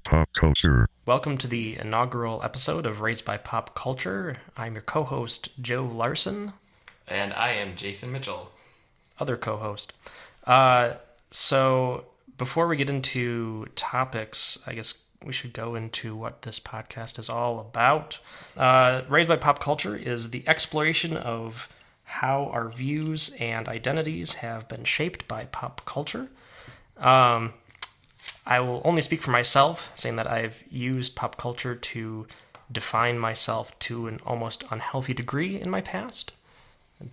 Pop Culture. Welcome to the inaugural episode of Raised by Pop Culture. I'm your co-host, Joe Larsen. And I am Jason Mitchell. Other co-host. So before we get into topics, I guess we should go into what this podcast is all about. Raised by Pop Culture is the exploration of how our views and identities have been shaped by pop culture. I will only speak for myself, saying that I've used pop culture to define myself to an almost unhealthy degree in my past.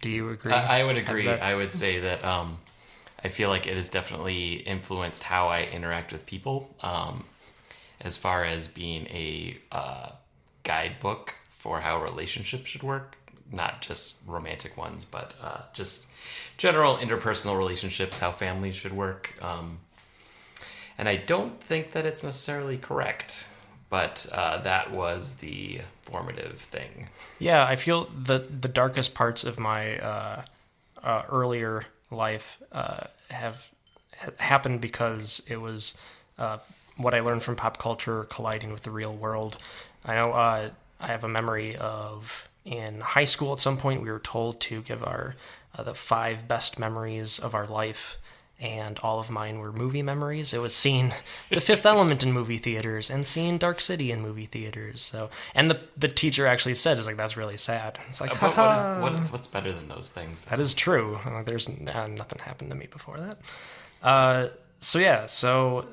Do you agree? I would agree. I would say that I feel like it has definitely influenced how I interact with people, as far as being a guidebook for how relationships should work. Not just romantic ones, but just general interpersonal relationships, how families should work. And I don't think that it's necessarily correct, but that was the formative thing. Yeah, I feel the darkest parts of my earlier life have happened because it was what I learned from pop culture colliding with the real world. I know I have a memory of in high school at some point we were told to give our the 5 best memories of our life. And all of mine were movie memories. It was seeing The Fifth Element in movie theaters and seeing Dark City in movie theaters. So, and the teacher actually said, "It's like that's really sad." It's like, but what's better than those things? That is true. There's nothing happened to me before that. So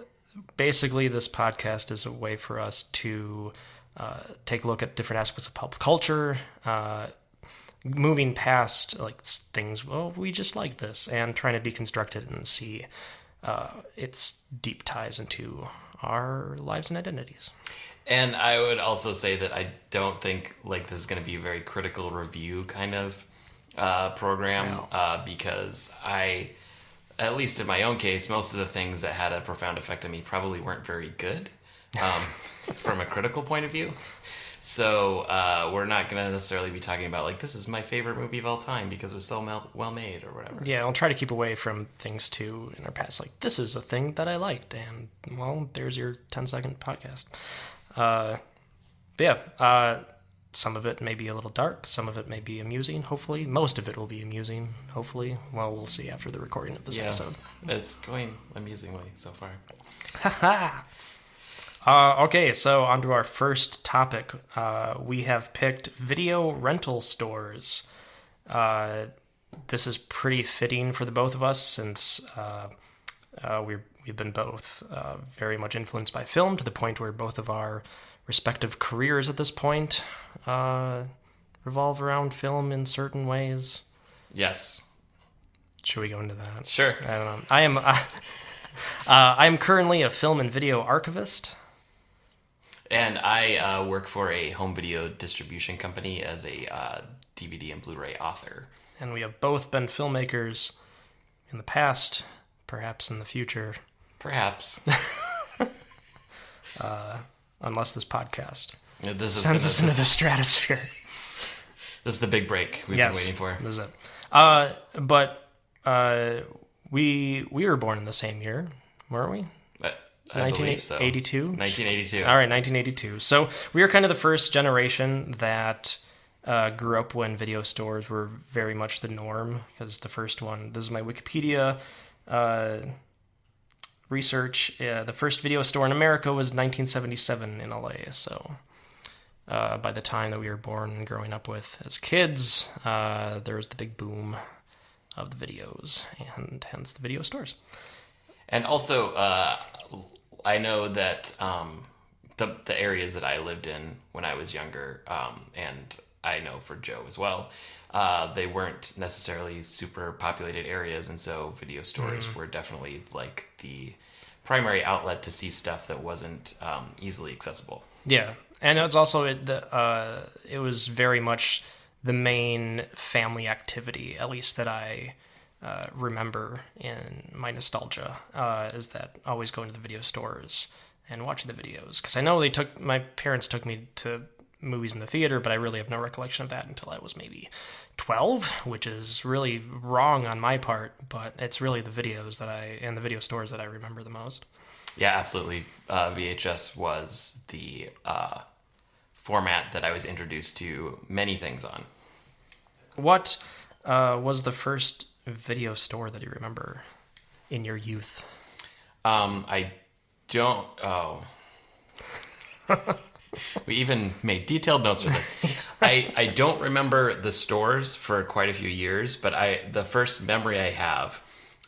basically, this podcast is a way for us to take a look at different aspects of pop culture. Moving past like things, well, we just like this, and trying to deconstruct it and see its deep ties into our lives and identities. And I would also say that I don't think like this is going to be a very critical review kind of program, because I, at least in my own case, most of the things that had a profound effect on me probably weren't very good from a critical point of view. So we're not going to necessarily be talking about, like, this is my favorite movie of all time because it was so well made or whatever. Yeah, I'll try to keep away from things, too, in our past. Like, this is a thing that I liked, and, well, there's your 10-second podcast. Some of it may be a little dark. Some of it may be amusing, hopefully. Most of it will be amusing, hopefully. Well, we'll see after the recording of this episode. It's going amusingly so far. Ha-ha! Okay, so on to our first topic. We have picked video rental stores. This is pretty fitting for the both of us since we've been both very much influenced by film to the point where both of our respective careers at this point revolve around film in certain ways. Yes. Should we go into that? Sure. I don't know. I am currently a film and video archivist. And I work for a home video distribution company as a DVD and Blu-ray author. And we have both been filmmakers in the past, perhaps in the future. Perhaps. Unless this podcast sends us into the stratosphere. This is the big break we've been waiting for. This is it. But we were born in the same year, weren't we? I believe so. 1982? 1982. All right, 1982. So we were kind of the first generation that grew up when video stores were very much the norm, because the first one, this is my Wikipedia research, the first video store in America was 1977 in LA. So by the time that we were born and growing up with as kids, there was the big boom of the videos, and hence the video stores. And also, I know that the areas that I lived in when I was younger, and I know for Joe as well, they weren't necessarily super populated areas, and so video stores were definitely like the primary outlet to see stuff that wasn't easily accessible. Yeah, and it's also it was very much the main family activity, at least that I remember in my nostalgia, is that always going to the video stores and watching the videos. Because I know my parents took me to movies in the theater, but I really have no recollection of that until I was maybe 12, which is really wrong on my part, but it's really the videos and the video stores that I remember the most. Yeah, absolutely. VHS was the format that I was introduced to many things on. What was the first video store that you remember in your youth? I don't. Oh. We even made detailed notes for this. I don't remember the stores for quite a few years, but the first memory I have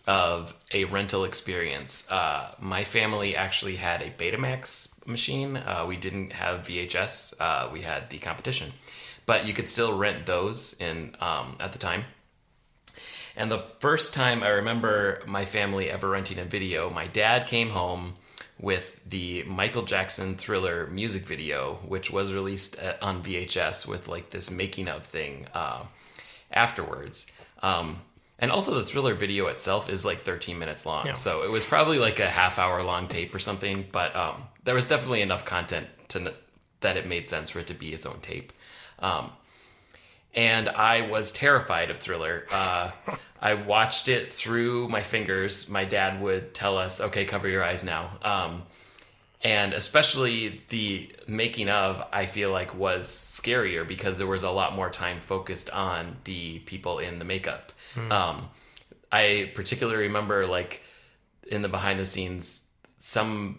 of a rental experience, my family actually had a Betamax machine. We didn't have VHS. We had the competition, but you could still rent those in at the time. And the first time I remember my family ever renting a video, my dad came home with the Michael Jackson Thriller music video, which was released on VHS with like this making of thing afterwards. And also the Thriller video itself is like 13 minutes long. Yeah. So it was probably like a half-hour long tape or something, but there was definitely enough content that it made sense for it to be its own tape. And I was terrified of Thriller. I watched it through my fingers. My dad would tell us, okay, cover your eyes now. And especially the making of, I feel like, was scarier because there was a lot more time focused on the people in the makeup. I particularly remember, like, in the behind the scenes, some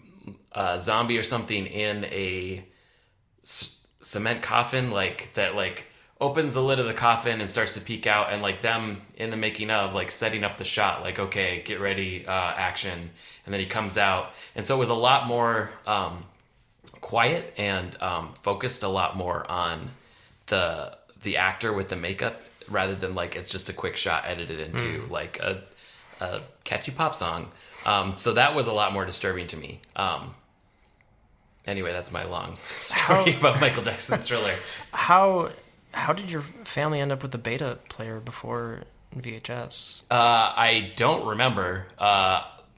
zombie or something in a cement coffin, like, that, like, opens the lid of the coffin and starts to peek out, and like them in the making of, like, setting up the shot, like, okay, get ready, action, and then he comes out. And so it was a lot more quiet and focused a lot more on the actor with the makeup rather than like it's just a quick shot edited into like a catchy pop song. So that was a lot more disturbing to me. Anyway, that's my long story about Michael Jackson's Thriller. How did your family end up with the beta player before VHS? I don't remember.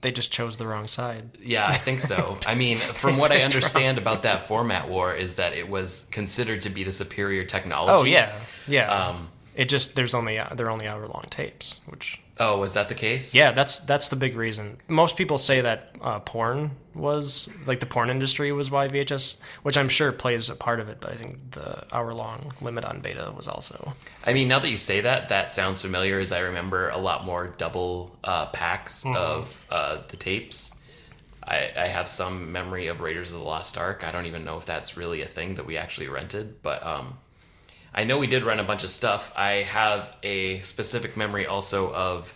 They just chose the wrong side. Yeah, I think so. I mean, from what I understand about that format war is that it was considered to be the superior technology. Oh yeah. They're only hour-long tapes, which. Oh, was that the case? Yeah, that's the big reason. Most people say that porn was, like, the porn industry was why VHS, which I'm sure plays a part of it, but I think the hour-long limit on beta was also. I mean, now that you say that, that sounds familiar, as I remember a lot more double packs of the tapes. I have some memory of Raiders of the Lost Ark. I don't even know if that's really a thing that we actually rented, but I know we did rent a bunch of stuff. I have a specific memory also of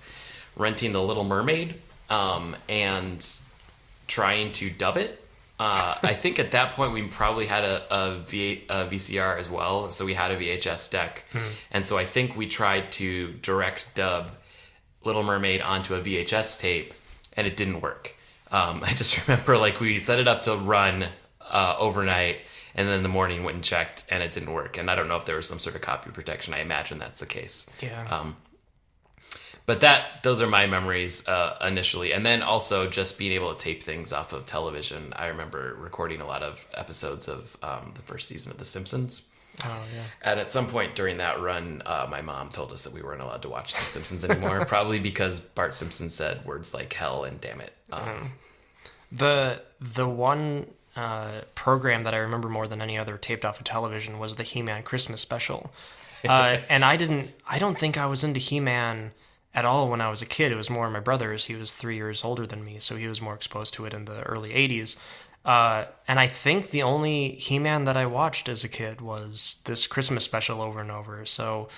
renting The Little Mermaid and trying to dub it. I think at that point we probably had a VCR as well, so we had a VHS deck. And so I think we tried to direct dub Little Mermaid onto a VHS tape, and it didn't work. I just remember, like, we set it up to run overnight, and then in the morning went and checked, and it didn't work. And I don't know if there was some sort of copy protection. I imagine that's the case. Yeah. But those are my memories initially. And then also just being able to tape things off of television. I remember recording a lot of episodes of the first season of The Simpsons. Oh, yeah. And at some point during that run, my mom told us that we weren't allowed to watch The Simpsons anymore, probably because Bart Simpson said words like hell and damn it. The one program that I remember more than any other taped off of television was the He-Man Christmas special. And I don't think I was into He-Man at all when I was a kid. It was more my brother's. He was 3 years older than me, so he was more exposed to it in the early 80s. And I think the only He-Man that I watched as a kid was this Christmas special over and over. So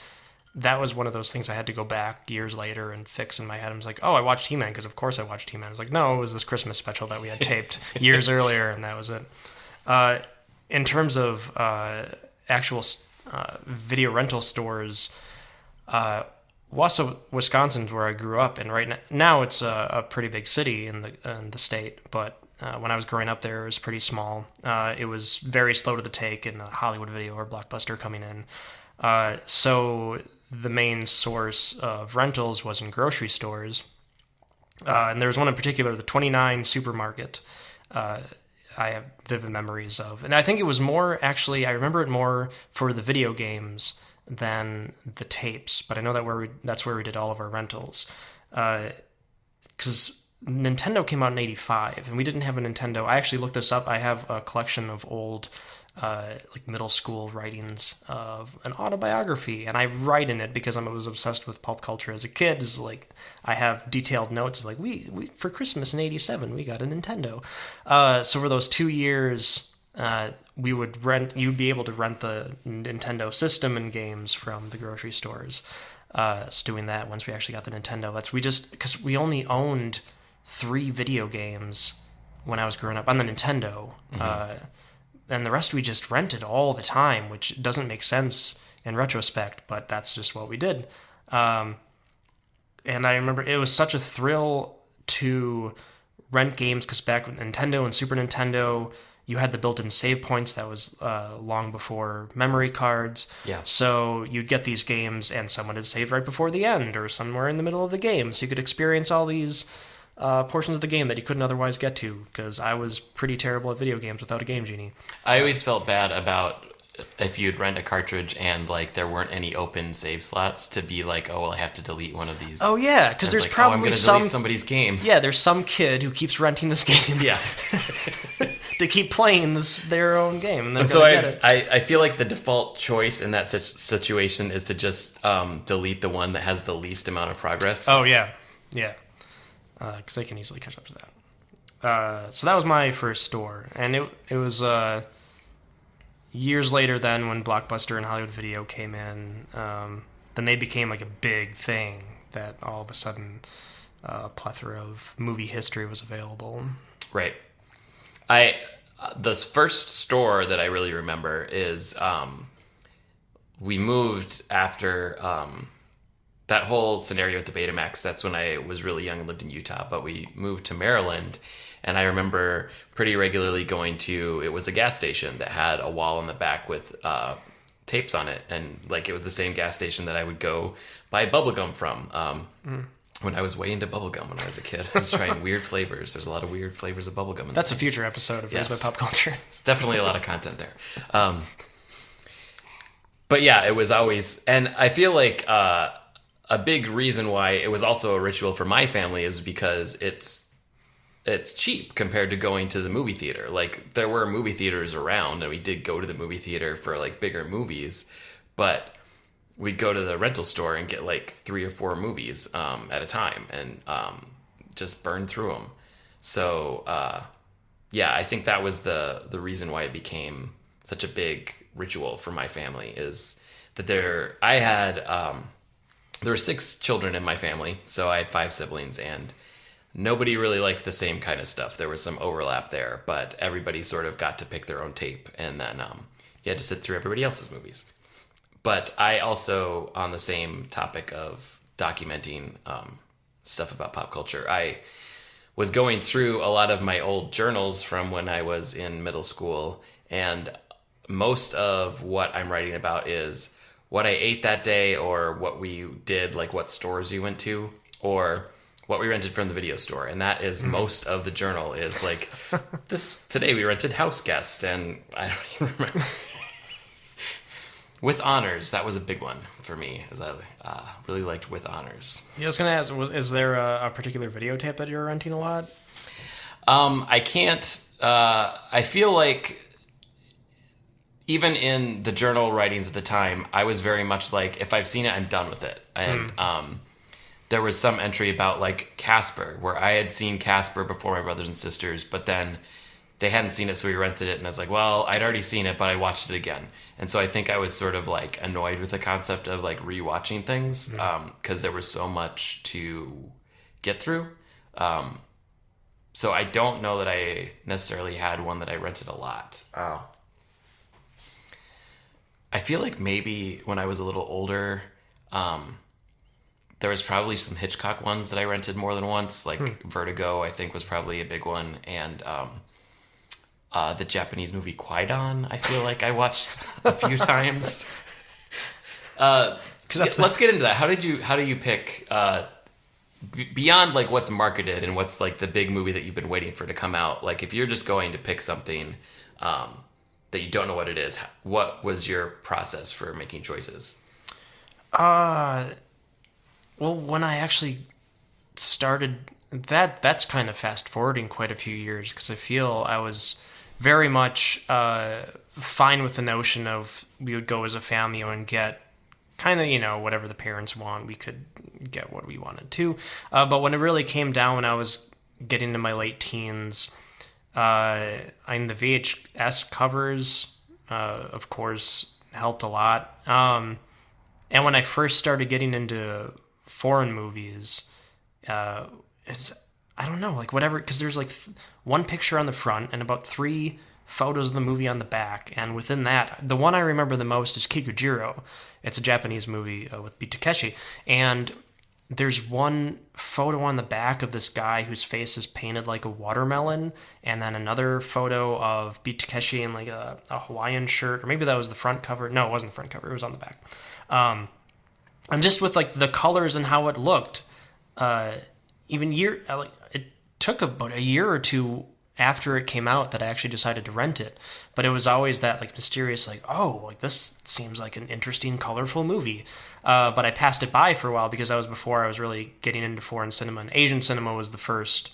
that was one of those things I had to go back years later and fix in my head. I was like, oh, I watched He-Man because of course I watched He-Man. I was like, no, it was this Christmas special that we had taped years earlier, and that was it. In terms of actual video rental stores, Wausau, Wisconsin's where I grew up, and right now it's a pretty big city in the state, but when I was growing up there, it was pretty small. It was very slow to the take in a Hollywood Video or Blockbuster coming in. So the main source of rentals was in grocery stores. And there was one in particular, the 29 supermarket, I have vivid memories of. And I think it was more, actually, I remember it more for the video games than the tapes. But I know that's where we did all of our rentals. Because Nintendo came out in '85, and we didn't have a Nintendo. I actually looked this up. I have a collection of old, like middle school writings of an autobiography, and I write in it because I was obsessed with pulp culture as a kid. Is like I have detailed notes of like we for Christmas in '87 we got a Nintendo. So for those 2 years, we would rent. You'd be able to rent the Nintendo system and games from the grocery stores. So doing that once we actually got the Nintendo. Because we only owned 3 video games when I was growing up on the Nintendo. And the rest we just rented all the time, which doesn't make sense in retrospect, but that's just what we did. And I remember it was such a thrill to rent games because back with Nintendo and Super Nintendo, you had the built-in save points. That was long before memory cards. Yeah. So you'd get these games and someone had saved right before the end or somewhere in the middle of the game. So you could experience all these portions of the game that you couldn't otherwise get to, because I was pretty terrible at video games without a Game Genie. I always felt bad about if you'd rent a cartridge and like there weren't any open save slots to be like, oh well, I have to delete one of these. Oh yeah, because there's like, probably I'm gonna delete somebody's game. Yeah, there's some kid who keeps renting this game. Yeah. To keep playing their own game. And so I feel like the default choice in that situation is to just delete the one that has the least amount of progress. Oh yeah, yeah. Because they can easily catch up to that. So that was my first store, and it was years later then when Blockbuster and Hollywood Video came in. Then they became like a big thing that all of a sudden a plethora of movie history was available. Right. The first store that I really remember is we moved after that whole scenario with the Betamax. That's when I was really young and lived in Utah, but we moved to Maryland, and I remember pretty regularly going to, it was a gas station that had a wall in the back with tapes on it, and like it was the same gas station that I would go buy bubblegum from. When I was way into bubblegum when I was a kid. I was trying weird flavors. There's a lot of weird flavors of bubblegum. That's a future episode of Raised by Pop Culture. It's definitely a lot of content there. But yeah, it was always... And I feel like a big reason why it was also a ritual for my family is because it's cheap compared to going to the movie theater. Like, there were movie theaters around, and we did go to the movie theater for, like, bigger movies. But... we'd go to the rental store and get like 3 or 4 movies at a time and just burn through them. So, yeah, I think that was the reason why it became such a big ritual for my family, is that there were 6 children in my family. So I had 5 siblings, and nobody really liked the same kind of stuff. There was some overlap there, but everybody sort of got to pick their own tape, and then you had to sit through everybody else's movies. But I also, on the same topic of documenting stuff about pop culture, I was going through a lot of my old journals from when I was in middle school, and most of what I'm writing about is what I ate that day, or what we did, like what stores we went to, or what we rented from the video store. And that is most of the journal is like, today we rented House Guest, and I don't even remember. With Honors, that was a big one for me, as I really liked With Honors. Yeah, I was going to ask, is there a particular videotape that you're renting a lot? I can't. I feel like even in the journal writings at the time, I was very much like, if I've seen it, I'm done with it. And there was some entry about like Casper, where I had seen Casper before my brothers and sisters, but then they hadn't seen it, so we rented it, and I was like, well, I'd already seen it, but I watched it again. And so I think I was sort of like annoyed with the concept of like rewatching things, because there was so much to get through. So I don't know that I necessarily had one that I rented a lot. I feel like maybe when I was a little older, there was probably some Hitchcock ones that I rented more than once, like Vertigo, I think, was probably a big one, and the Japanese movie Kwaidan, I feel like I watched a few times. Let's get into that. How do you pick beyond like what's marketed and what's like the big movie that you've been waiting for to come out? Like, if you're just going to pick something that you don't know what it is, what was your process for making choices? Well, when I actually started that's kind of fast forwarding quite a few years, because I feel I was very much fine with the notion of we would go as a family and get kind of, whatever the parents want, we could get what we wanted to. But when it really came down, when I was getting into my late teens, the VHS covers, of course, helped a lot. And when I first started getting into foreign movies, I don't know, like whatever, because there's like one picture on the front and about 3 photos of the movie on the back, and within that, the one I remember the most is Kikujiro. It's a Japanese movie with Beat Takeshi, and there's one photo on the back of this guy whose face is painted like a watermelon, and then another photo of Beat Takeshi in like a Hawaiian shirt, or maybe that was the front cover. No, it wasn't the front cover, it was on the back. And just with like the colors and how it looked, it took about a year or two after it came out that I actually decided to rent it. But it was always that like mysterious, like, oh, like this seems like an interesting, colorful movie. But I passed it by for a while because that was before I was really getting into foreign cinema. And Asian cinema was the first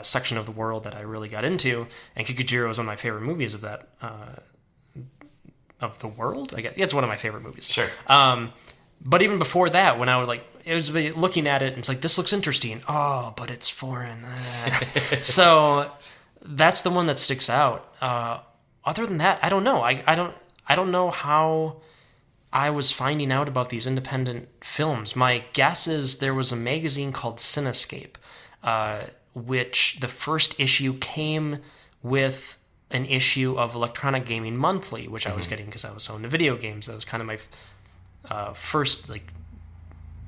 section of the world that I really got into. And Kikujiro was one of my favorite movies of that, of the world, I guess. Yeah, it's one of my favorite movies. Sure. But even before that, when I would it was looking at it and it's like, this looks interesting. Oh, but it's foreign. So that's the one that sticks out. Other than that, I don't know. I don't know how I was finding out about these independent films. My guess is there was a magazine called Cinescape, which the first issue came with an issue of Electronic Gaming Monthly, which I was getting because I was so into video games. That was kind of my first like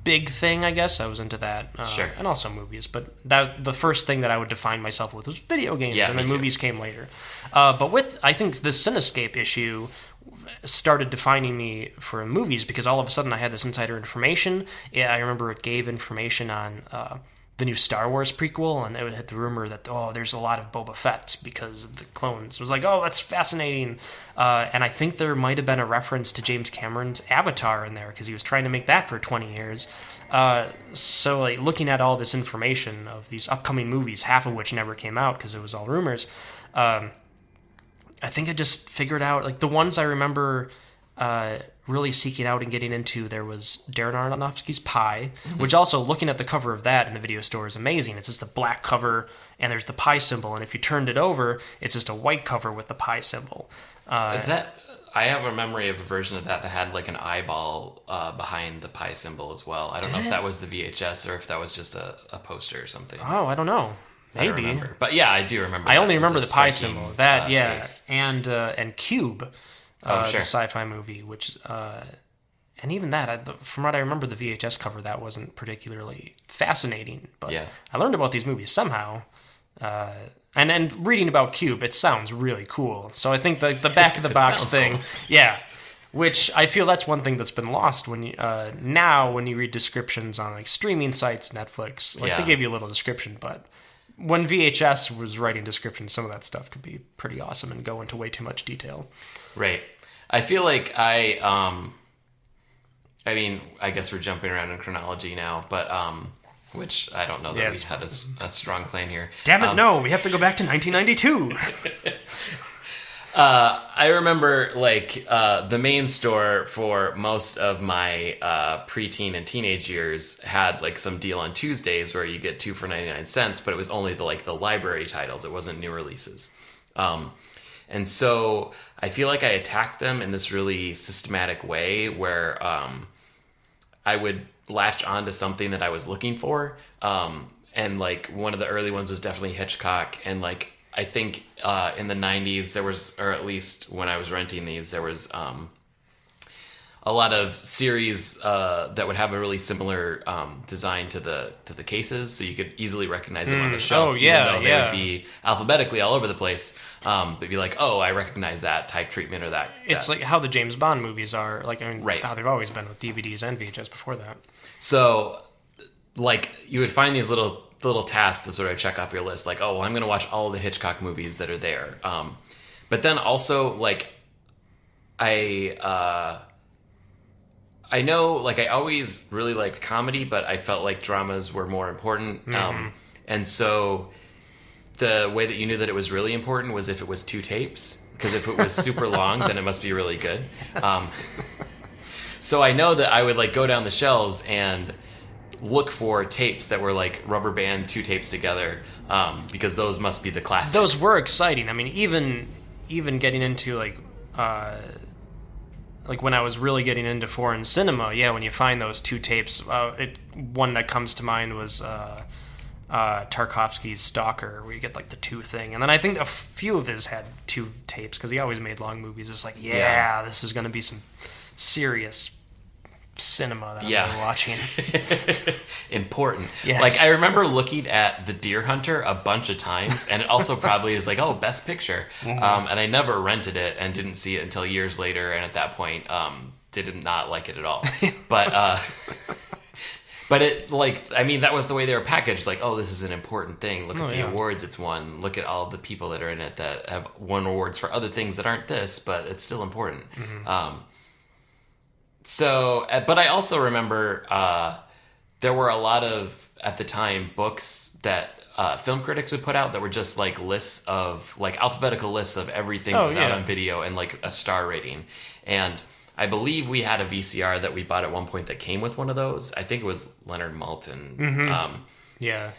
big thing, I guess. I was into that, sure. And also movies. But the first thing that I would define myself with was video games, and then movies came later. But I think the Cinescape issue started defining me for movies, because all of a sudden I had this insider information. Yeah, I remember it gave information on the new Star Wars prequel, and it had the rumor that, there's a lot of Boba Fett's because of the clones. It was like, that's fascinating. And I think there might have been a reference to James Cameron's Avatar in there, because he was trying to make that for 20 years. So like looking at all this information of these upcoming movies, half of which never came out because it was all rumors, I think I just figured out, like the ones I remember really seeking out and getting into, there was Darren Aronofsky's Pi, which also, looking at the cover of that in the video store, is amazing. It's just a black cover, and there's the pi symbol, and if you turned it over, it's just a white cover with the pi symbol. Is that... I have a memory of a version of that had like an eyeball behind the pi symbol as well. I don't know if that was the VHS or if that was just a poster or something. Oh, I don't know. Maybe. But yeah, I do remember. I only remember the pi symbol. That, yeah. Case. And Cube, sure. The sci-fi movie, which... and even that, from what I remember, the VHS cover, that wasn't particularly fascinating. But yeah. I learned about these movies somehow. And reading about Cube, it sounds really cool. So I think the back of the box thing, cool. Yeah, which I feel that's one thing that's been lost when you now when you read descriptions on like streaming sites, Netflix, they give you a little description, but when VHS was writing descriptions, some of that stuff could be pretty awesome and go into way too much detail. Right. I feel like I mean, I guess we're jumping around in chronology now, but which I don't know that we had a strong claim here. Damn it, no, we have to go back to 1992. I remember, the main store for most of my preteen and teenage years had, some deal on Tuesdays where you get 2 for 99 cents, but it was only the library titles. It wasn't new releases. And so I feel like I attacked them in this really systematic way where I would latch onto something that I was looking for. And one of the early ones was definitely Hitchcock. And I think in the 90s there was, or at least when I was renting these, there was a lot of series that would have a really similar design to the cases, so you could easily recognize them on the shelf. Even though they would be alphabetically all over the place. But be like, oh, I recognize that type treatment or that. It's like how the James Bond movies are, right. How they've always been with DVDs and VHS before that. So, you would find these little tasks to sort of check off your list, I'm going to watch all of the Hitchcock movies that are there. But then also, I I know, like, I always really liked comedy, but I felt like dramas were more important. And so the way that you knew that it was really important was if it was 2 tapes, because if it was super long, then it must be really good. So I know that I would, like, go down the shelves and look for tapes that were, like, rubber band 2 tapes together, because those must be the classics. Those were exciting. I mean, even getting into, like when I was really getting into foreign cinema, when you find those 2 tapes, one that comes to mind was Tarkovsky's Stalker, where you get like the 2 thing, and then I think a few of his had 2 tapes because he always made long movies. It's like, this is going to be some serious cinema that I'm going to be watching. Important. Yes. Like, I remember looking at The Deer Hunter a bunch of times, and it also probably is like, Best Picture. And I never rented it and didn't see it until years later, and at that point, did not like it at all. But it, like, I mean, that was the way they were packaged. Like, this is an important thing. Look at the awards it's won. Look at all the people that are in it that have won awards for other things that aren't this, but it's still important. But I also remember there were a lot of, at the time, books that film critics would put out that were just like lists of, like, alphabetical lists of everything that was out on video and like a star rating. And I believe we had a VCR that we bought at one point that came with one of those. I think it was Leonard Maltin.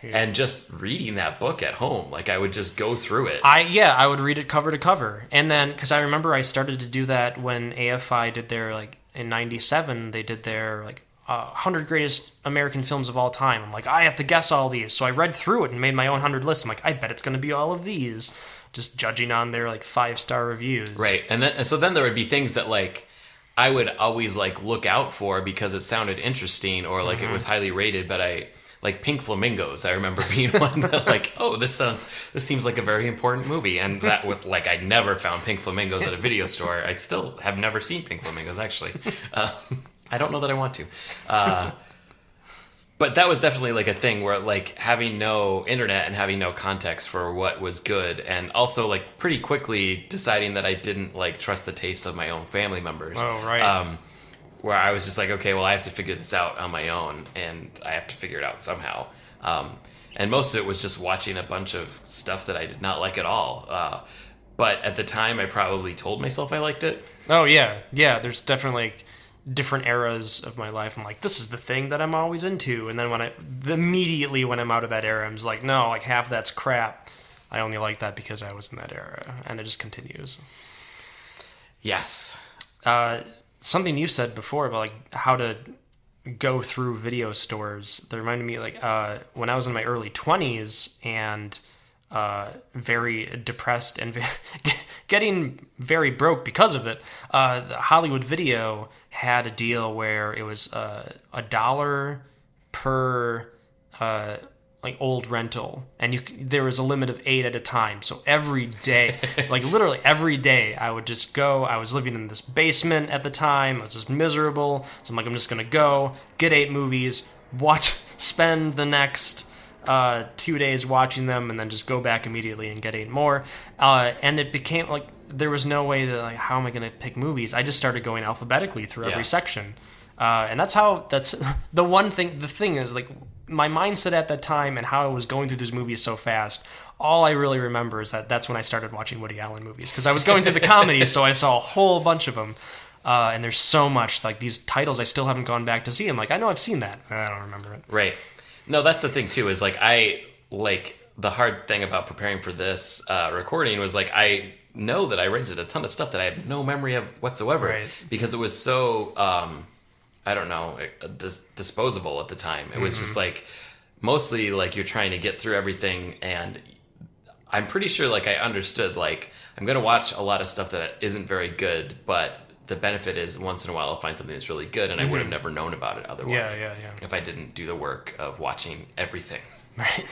And just reading that book at home, like, I would just go through it. I would read it cover to cover. And then, because I remember I started to do that when AFI did their, like, in 97, they did their, like, 100 greatest American films of all time. I'm like, I have to guess all these. So I read through it and made my own 100 lists. I'm like, I bet it's going to be all of these. Just judging on their, like, 5-star reviews. Right. And so then there would be things that, like, I would always, like, look out for because it sounded interesting or, like, it was highly rated, but like Pink Flamingos, I remember being one that, like, this seems like a very important movie, and that would, like, I never found Pink Flamingos at a video store. I still have never seen Pink Flamingos, actually. I don't know that I want to. But that was definitely, like, a thing where, like, having no internet and having no context for what was good, and also, like, pretty quickly deciding that I didn't, like, trust the taste of my own family members. Oh, right. Where I was just like, okay, well, I have to figure this out on my own, and I have to figure it out somehow. And most of it was just watching a bunch of stuff that I did not like at all. But at the time, I probably told myself I liked it. Oh, yeah. Yeah, there's definitely, like, different eras of my life. I'm like, this is the thing that I'm always into. And then immediately when I'm out of that era, I'm just like, no, like, half that's crap. I only like that because I was in that era. And it just continues. Yes. Something you said before about, like, how to go through video stores, that reminded me, like, when I was in my early 20s and very depressed and getting very broke because of it, the Hollywood Video had a deal where it was $1 per like old rental, and there was a limit of 8 at a time. So every day, like literally every day, I would just go. I was living in this basement at the time. I was just miserable. So I'm like, I'm just gonna go get 8 movies, spend the next 2 days watching them, and then just go back immediately and get 8 more. And it became like there was no way to, like, how am I gonna pick movies? I just started going alphabetically through every section, and that's the one thing. The thing is, like, my mindset at that time and how I was going through these movies so fast, all I really remember is that's when I started watching Woody Allen movies, because I was going through the comedies, so I saw a whole bunch of them. And there's so much, like, these titles I still haven't gone back to see. I'm like, I know I've seen that. I don't remember it. Right. No, that's the thing, too, is, like, the hard thing about preparing for this recording was, like, I know that I rented a ton of stuff that I have no memory of whatsoever. Right. Because it was so... I don't know, disposable at the time. It was just like, mostly like you're trying to get through everything, and I'm pretty sure, like, I understood, like, I'm going to watch a lot of stuff that isn't very good, but the benefit is once in a while I'll find something that's really good, and I would have never known about it otherwise. Yeah. If I didn't do the work of watching everything. Right.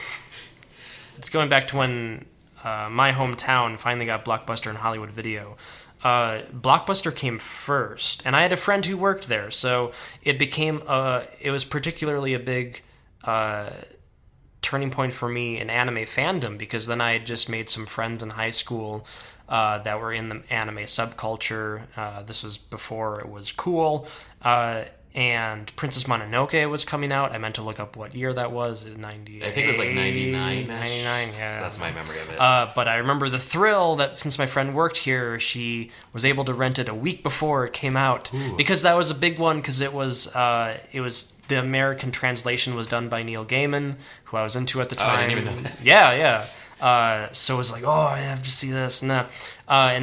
It's going back to when my hometown finally got Blockbuster and Hollywood Video. Blockbuster came first, and I had a friend who worked there, so it became it was particularly a big turning point for me in anime fandom, because then I had just made some friends in high school that were in the anime subculture. This was before it was cool, and Princess Mononoke was coming out. I meant to look up what year that was. 98. I think it was like 99. 99, yeah. That's my memory of it. But I remember the thrill that since my friend worked here, she was able to rent it a week before it came out. Ooh. Because that was a big one, because it was the American translation was done by Neil Gaiman, who I was into at the time. I didn't even know that. Yeah. So it was like, I have to see this. And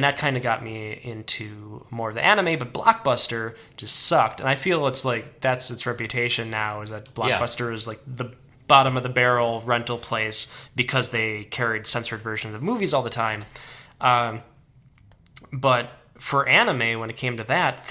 that kind of got me into more of the anime, but Blockbuster just sucked. And I feel it's like that's its reputation now, is that Blockbuster is like the bottom of the barrel rental place because they carried censored versions of movies all the time. But for anime, when it came to that,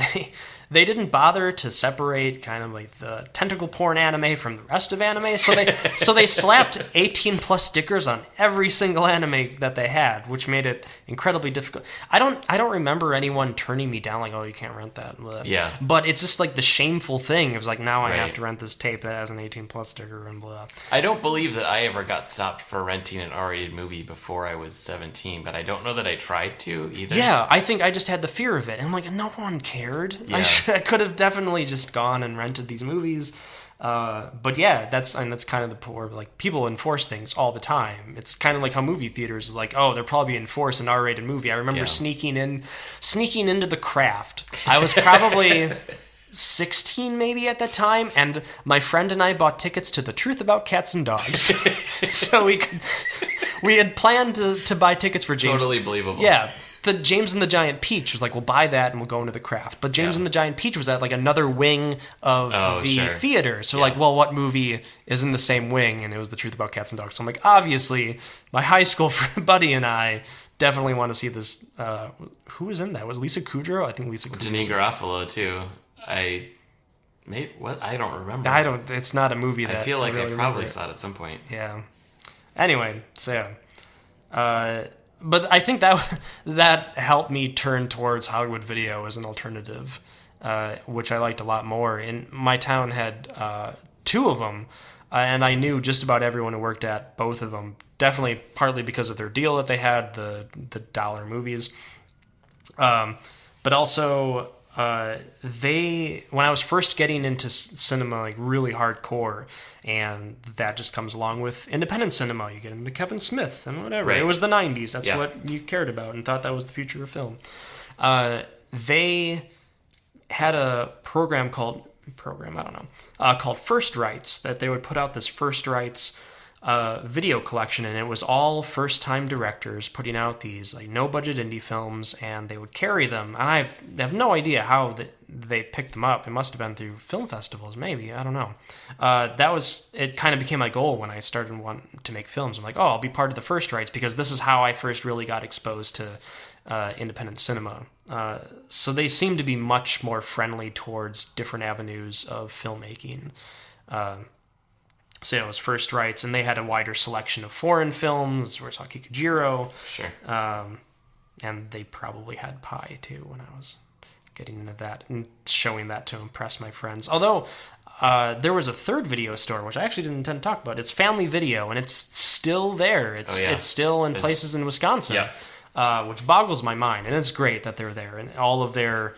they didn't bother to separate kind of like the tentacle porn anime from the rest of anime. So they slapped 18 plus stickers on every single anime that they had, which made it incredibly difficult. I don't remember anyone turning me down like, you can't rent that. Blah. Yeah. But it's just like the shameful thing. It was like, now I Right. have to rent this tape that has an 18 plus sticker and blah. I don't believe that I ever got stopped for renting an R-rated movie before I was 17, but I don't know that I tried to either. Yeah, I think I just had the fear of it. And I'm like, no one cared. Yeah. I could have definitely just gone and rented these movies. But yeah, that's kind of the poor, like, people enforce things all the time. It's kind of like how movie theaters is like, they'll probably enforce an R-rated movie. I remember sneaking into The Craft. I was probably 16 maybe at that time, and my friend and I bought tickets to The Truth About Cats and Dogs. So we had planned to buy tickets for James. Totally believable. Yeah. The James and the Giant Peach was like, we'll buy that and we'll go into The Craft. But James and the Giant Peach was at like another wing of the theater. So like, what movie is in the same wing? And it was The Truth About Cats and Dogs. So I'm like, obviously, my high school buddy and I definitely want to see this. Who was in that? Was Lisa Kudrow? I think Lisa Kudrow. Janine Garofalo too. I don't remember. It's not a movie that I feel like really I probably remember. saw it at some point. Yeah. Anyway, so yeah. But I think that helped me turn towards Hollywood Video as an alternative, which I liked a lot more. And my town had two of them, and I knew just about everyone who worked at both of them. Definitely partly because of their deal that they had, the dollar movies, but also when I was first getting into cinema, like really hardcore, and that just comes along with independent cinema. You get into Kevin Smith and whatever. Right. It was the 90s. That's what you cared about and thought that was the future of film. They had a program called First Rights, that they would put out this First Rights video collection, and it was all first-time directors putting out these like no-budget indie films, and they would carry them. And I have no idea how they picked them up. It must have been through film festivals, maybe. I don't know. It kind of became my goal when I started wanting to make films. I'm like, I'll be part of the First Rights, because this is how I first really got exposed to independent cinema. So they seem to be much more friendly towards different avenues of filmmaking. So it was First Rights, and they had a wider selection of foreign films. Where I saw Kikujiro. Sure. And they probably had Pi, too, when I was getting into that and showing that to impress my friends. Although there was a third video store, which I actually didn't intend to talk about. It's Family Video, and it's still there. It's still in places in Wisconsin, which boggles my mind. And it's great that they're there. And all of their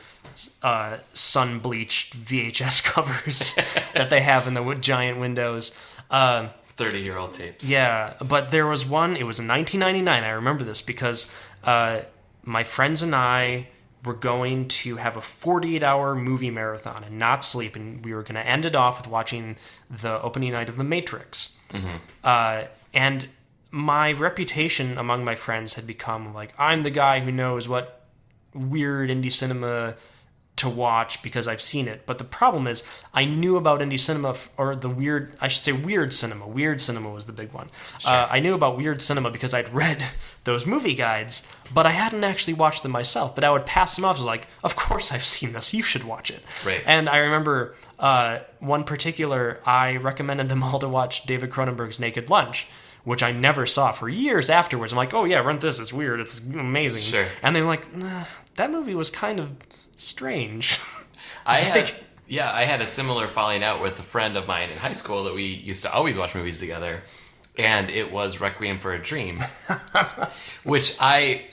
sun-bleached VHS covers that they have in the giant windows. 30-year-old tapes. Yeah, but there was one, it was in 1999, I remember this, because my friends and I were going to have a 48-hour movie marathon and not sleep, and we were going to end it off with watching the opening night of The Matrix. Mm-hmm. And my reputation among my friends had become like, I'm the guy who knows what weird indie cinema to watch because I've seen it. But the problem is, I knew about indie cinema, or weird cinema. Weird cinema was the big one. Sure. I knew about weird cinema because I'd read those movie guides, but I hadn't actually watched them myself. But I would pass them off as like, of course I've seen this, you should watch it. Right. And I remember one particular, I recommended them all to watch David Cronenberg's Naked Lunch, which I never saw for years afterwards. I'm like, oh yeah, rent this, it's weird, it's amazing. Sure. And they were like, nah, that movie was kind of strange. I had a similar falling out with a friend of mine in high school that we used to always watch movies together. and it was Requiem for a Dream, which I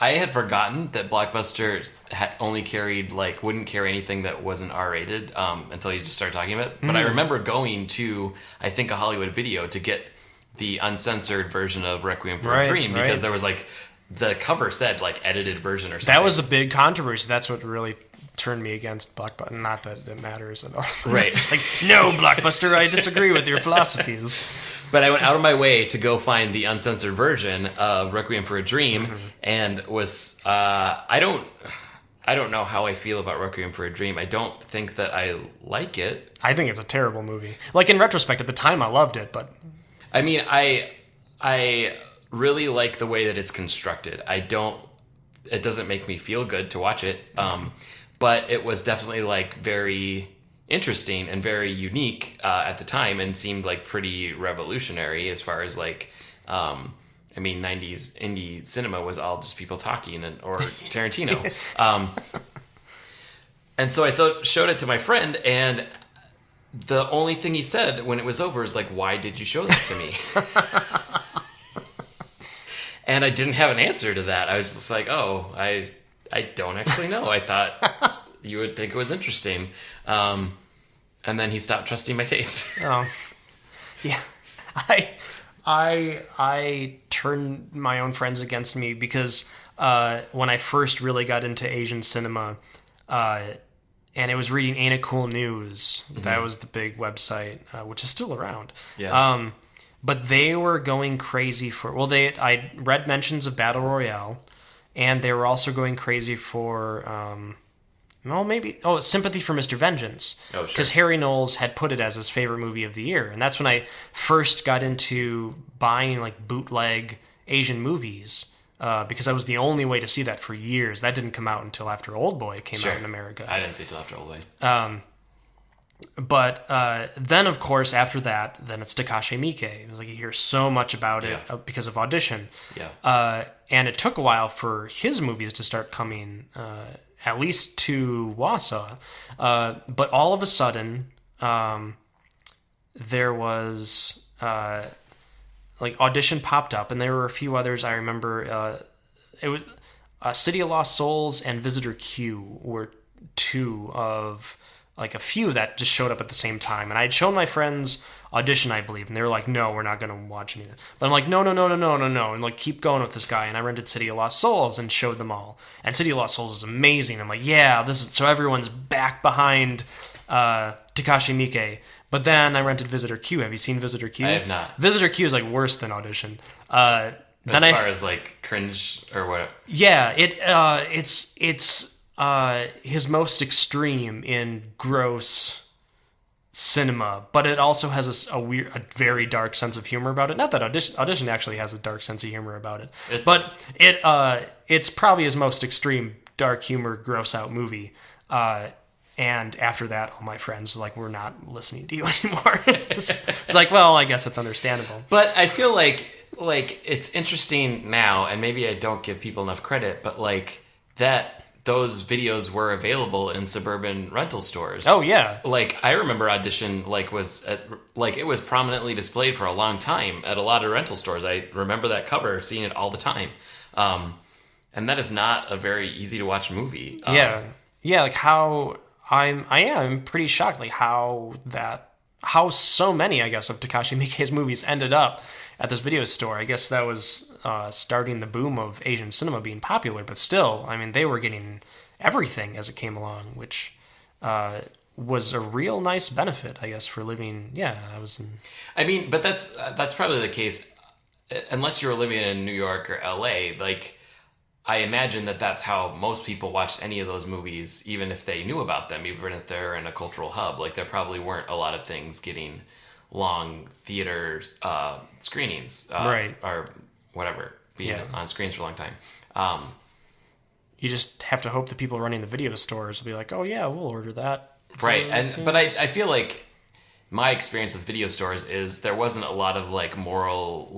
had forgotten that Blockbuster only carried wouldn't carry anything that wasn't R-rated until you just started talking about it. But I remember going to, I think, a Hollywood Video to get the uncensored version of Requiem for a Dream because there was the cover said edited version or something. That was a big controversy. That's what really turned me against Blockbuster. Not that it matters at all. Right. It's no, Blockbuster, I disagree with your philosophies. But I went out of my way to go find the uncensored version of Requiem for a Dream, and was I don't know how I feel about Requiem for a Dream. I don't think that I like it. I think it's a terrible movie. In retrospect, at the time, I loved it, but I mean, I really like the way that it's constructed. It doesn't make me feel good to watch it, but it was definitely very interesting and very unique at the time, and seemed pretty revolutionary as far as 90s indie cinema was all just people talking or Tarantino. And so I showed it to my friend, and the only thing he said when it was over is why did you show that to me? And I didn't have an answer to that. I was just I don't actually know. I thought you would think it was interesting. And then he stopped trusting my taste. Oh, yeah. I turned my own friends against me because when I first really got into Asian cinema, and it was reading Ain't It Cool News. Mm-hmm. That was the big website, which is still around. Yeah. But they were going crazy for... Well, I read mentions of Battle Royale, and they were also going crazy for... Sympathy for Mr. Vengeance. Oh, sure. Because Harry Knowles had put it as his favorite movie of the year. And that's when I first got into buying bootleg Asian movies. Because that was the only way to see that for years. That didn't come out until after Oldboy came out in America. I didn't see it till after Oldboy. But then, of course, after that, then it's Takashi Miike. It was you hear so much about it because of Audition. Yeah. And it took a while for his movies to start coming, at least to Wausau. But all of a sudden, there was... Audition popped up, and there were a few others. I remember it was City of Lost Souls and Visitor Q were two of a few that just showed up at the same time. And I had shown my friends Audition, I believe, and they were like, "No, we're not going to watch anything." But I'm like, "No, and keep going with this guy." And I rented City of Lost Souls and showed them all. And City of Lost Souls is amazing. I'm like, "Yeah, this is..." So everyone's back behind Takashi Miike. But then I rented Visitor Q. Have you seen Visitor Q? I have not. Visitor Q is worse than Audition. As far as cringe or what? Yeah, it's his most extreme in gross cinema, but it also has a very dark sense of humor about it. Not that Audition actually has a dark sense of humor about it, it's probably his most extreme dark humor, gross out movie. And after that, all my friends we're not listening to you anymore. It's well, I guess it's understandable. But I feel like it's interesting now, and maybe I don't give people enough credit, but that those videos were available in suburban rental stores. Oh yeah. I remember Audition it was prominently displayed for a long time at a lot of rental stores. I remember that cover, seeing it all the time. And that is not a very easy to watch movie. How I'm pretty shocked how so many, I guess, of Takashi Miike's movies ended up at this video store. I guess that was starting the boom of Asian cinema being popular, but still, they were getting everything as it came along, which was a real nice benefit, I guess, for living. Yeah, but that's probably the case, unless you were living in New York or LA. I imagine that's how most people watched any of those movies, even if they knew about them, even if they're in a cultural hub. There probably weren't a lot of things getting long theater screenings, right, or whatever, being on screens for a long time. You just have to hope the people running the video stores will be like, "Oh yeah, we'll order that." Right, but I feel like my experience with video stores is there wasn't a lot of moral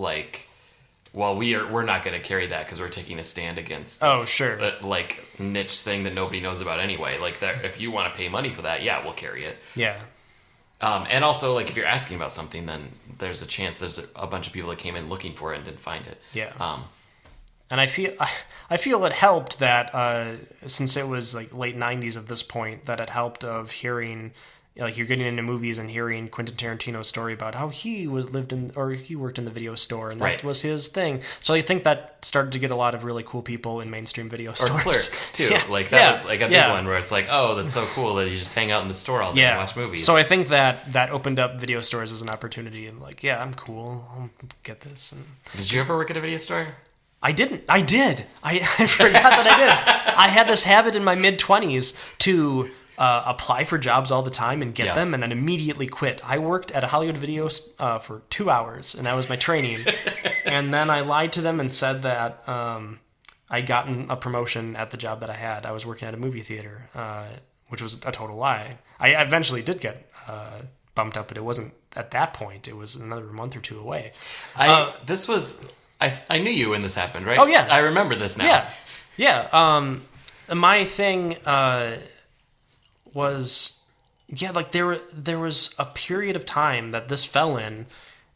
well, we're not going to carry that because we're taking a stand against this, niche thing that nobody knows about anyway. If you want to pay money for that, yeah, we'll carry it. Yeah. And also, like, if you're asking about something, then there's a chance there's a bunch of people that came in looking for it and didn't find it. Yeah. And I feel it helped that since it was like late '90s at this point, that it helped of hearing, like, you're getting into movies and hearing Quentin Tarantino's story about how he worked in the video store and that was his thing. So I think that started to get a lot of really cool people in mainstream video stores. Or Clerks too. Yeah. Like that was like a big one where it's like, oh, that's so cool that you just hang out in the store all day and watch movies. So I think that opened up video stores as an opportunity of like, yeah, I'm cool. I'll get this. And did you ever work at a video store? I didn't. I did. I forgot that I did. I had this habit in my mid-20s to apply for jobs all the time and get them and then immediately quit. I worked at a Hollywood Video for 2 hours, and that was my training. And then I lied to them and said that I'd gotten a promotion at the job that I had. I was working at a movie theater, which was a total lie. I eventually did get bumped up, but it wasn't at that point. It was another month or two away. I knew you when this happened, right? Oh, yeah. I remember this now. Yeah. My thing was, like there was a period of time that this fell in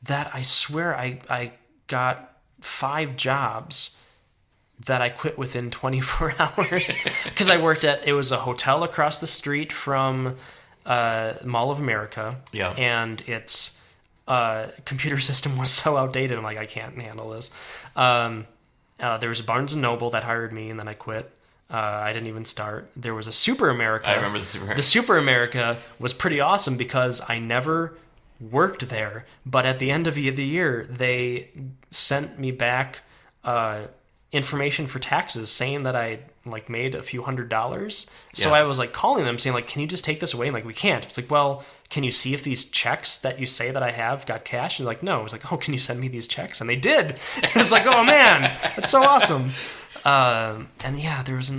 that I swear I got 5 jobs that I quit within 24 hours because I worked it was a hotel across the street from Mall of America. Yeah. And its computer system was so outdated. I'm like, I can't handle this. There was a Barnes & Noble that hired me, and then I quit. I didn't even start. There was a Super America. I remember the Super America. The Super America was pretty awesome because I never worked there, but at the end of the year, they sent me back information for taxes saying that I like made a few $100s. So I was like calling them saying like, can you just take this away? And like, we can't. It's like, well, can you see if these checks that you say that I have got cash? And like, no. I was like, oh, can you send me these checks? And they did. It was like, oh man, that's so awesome. And yeah, there was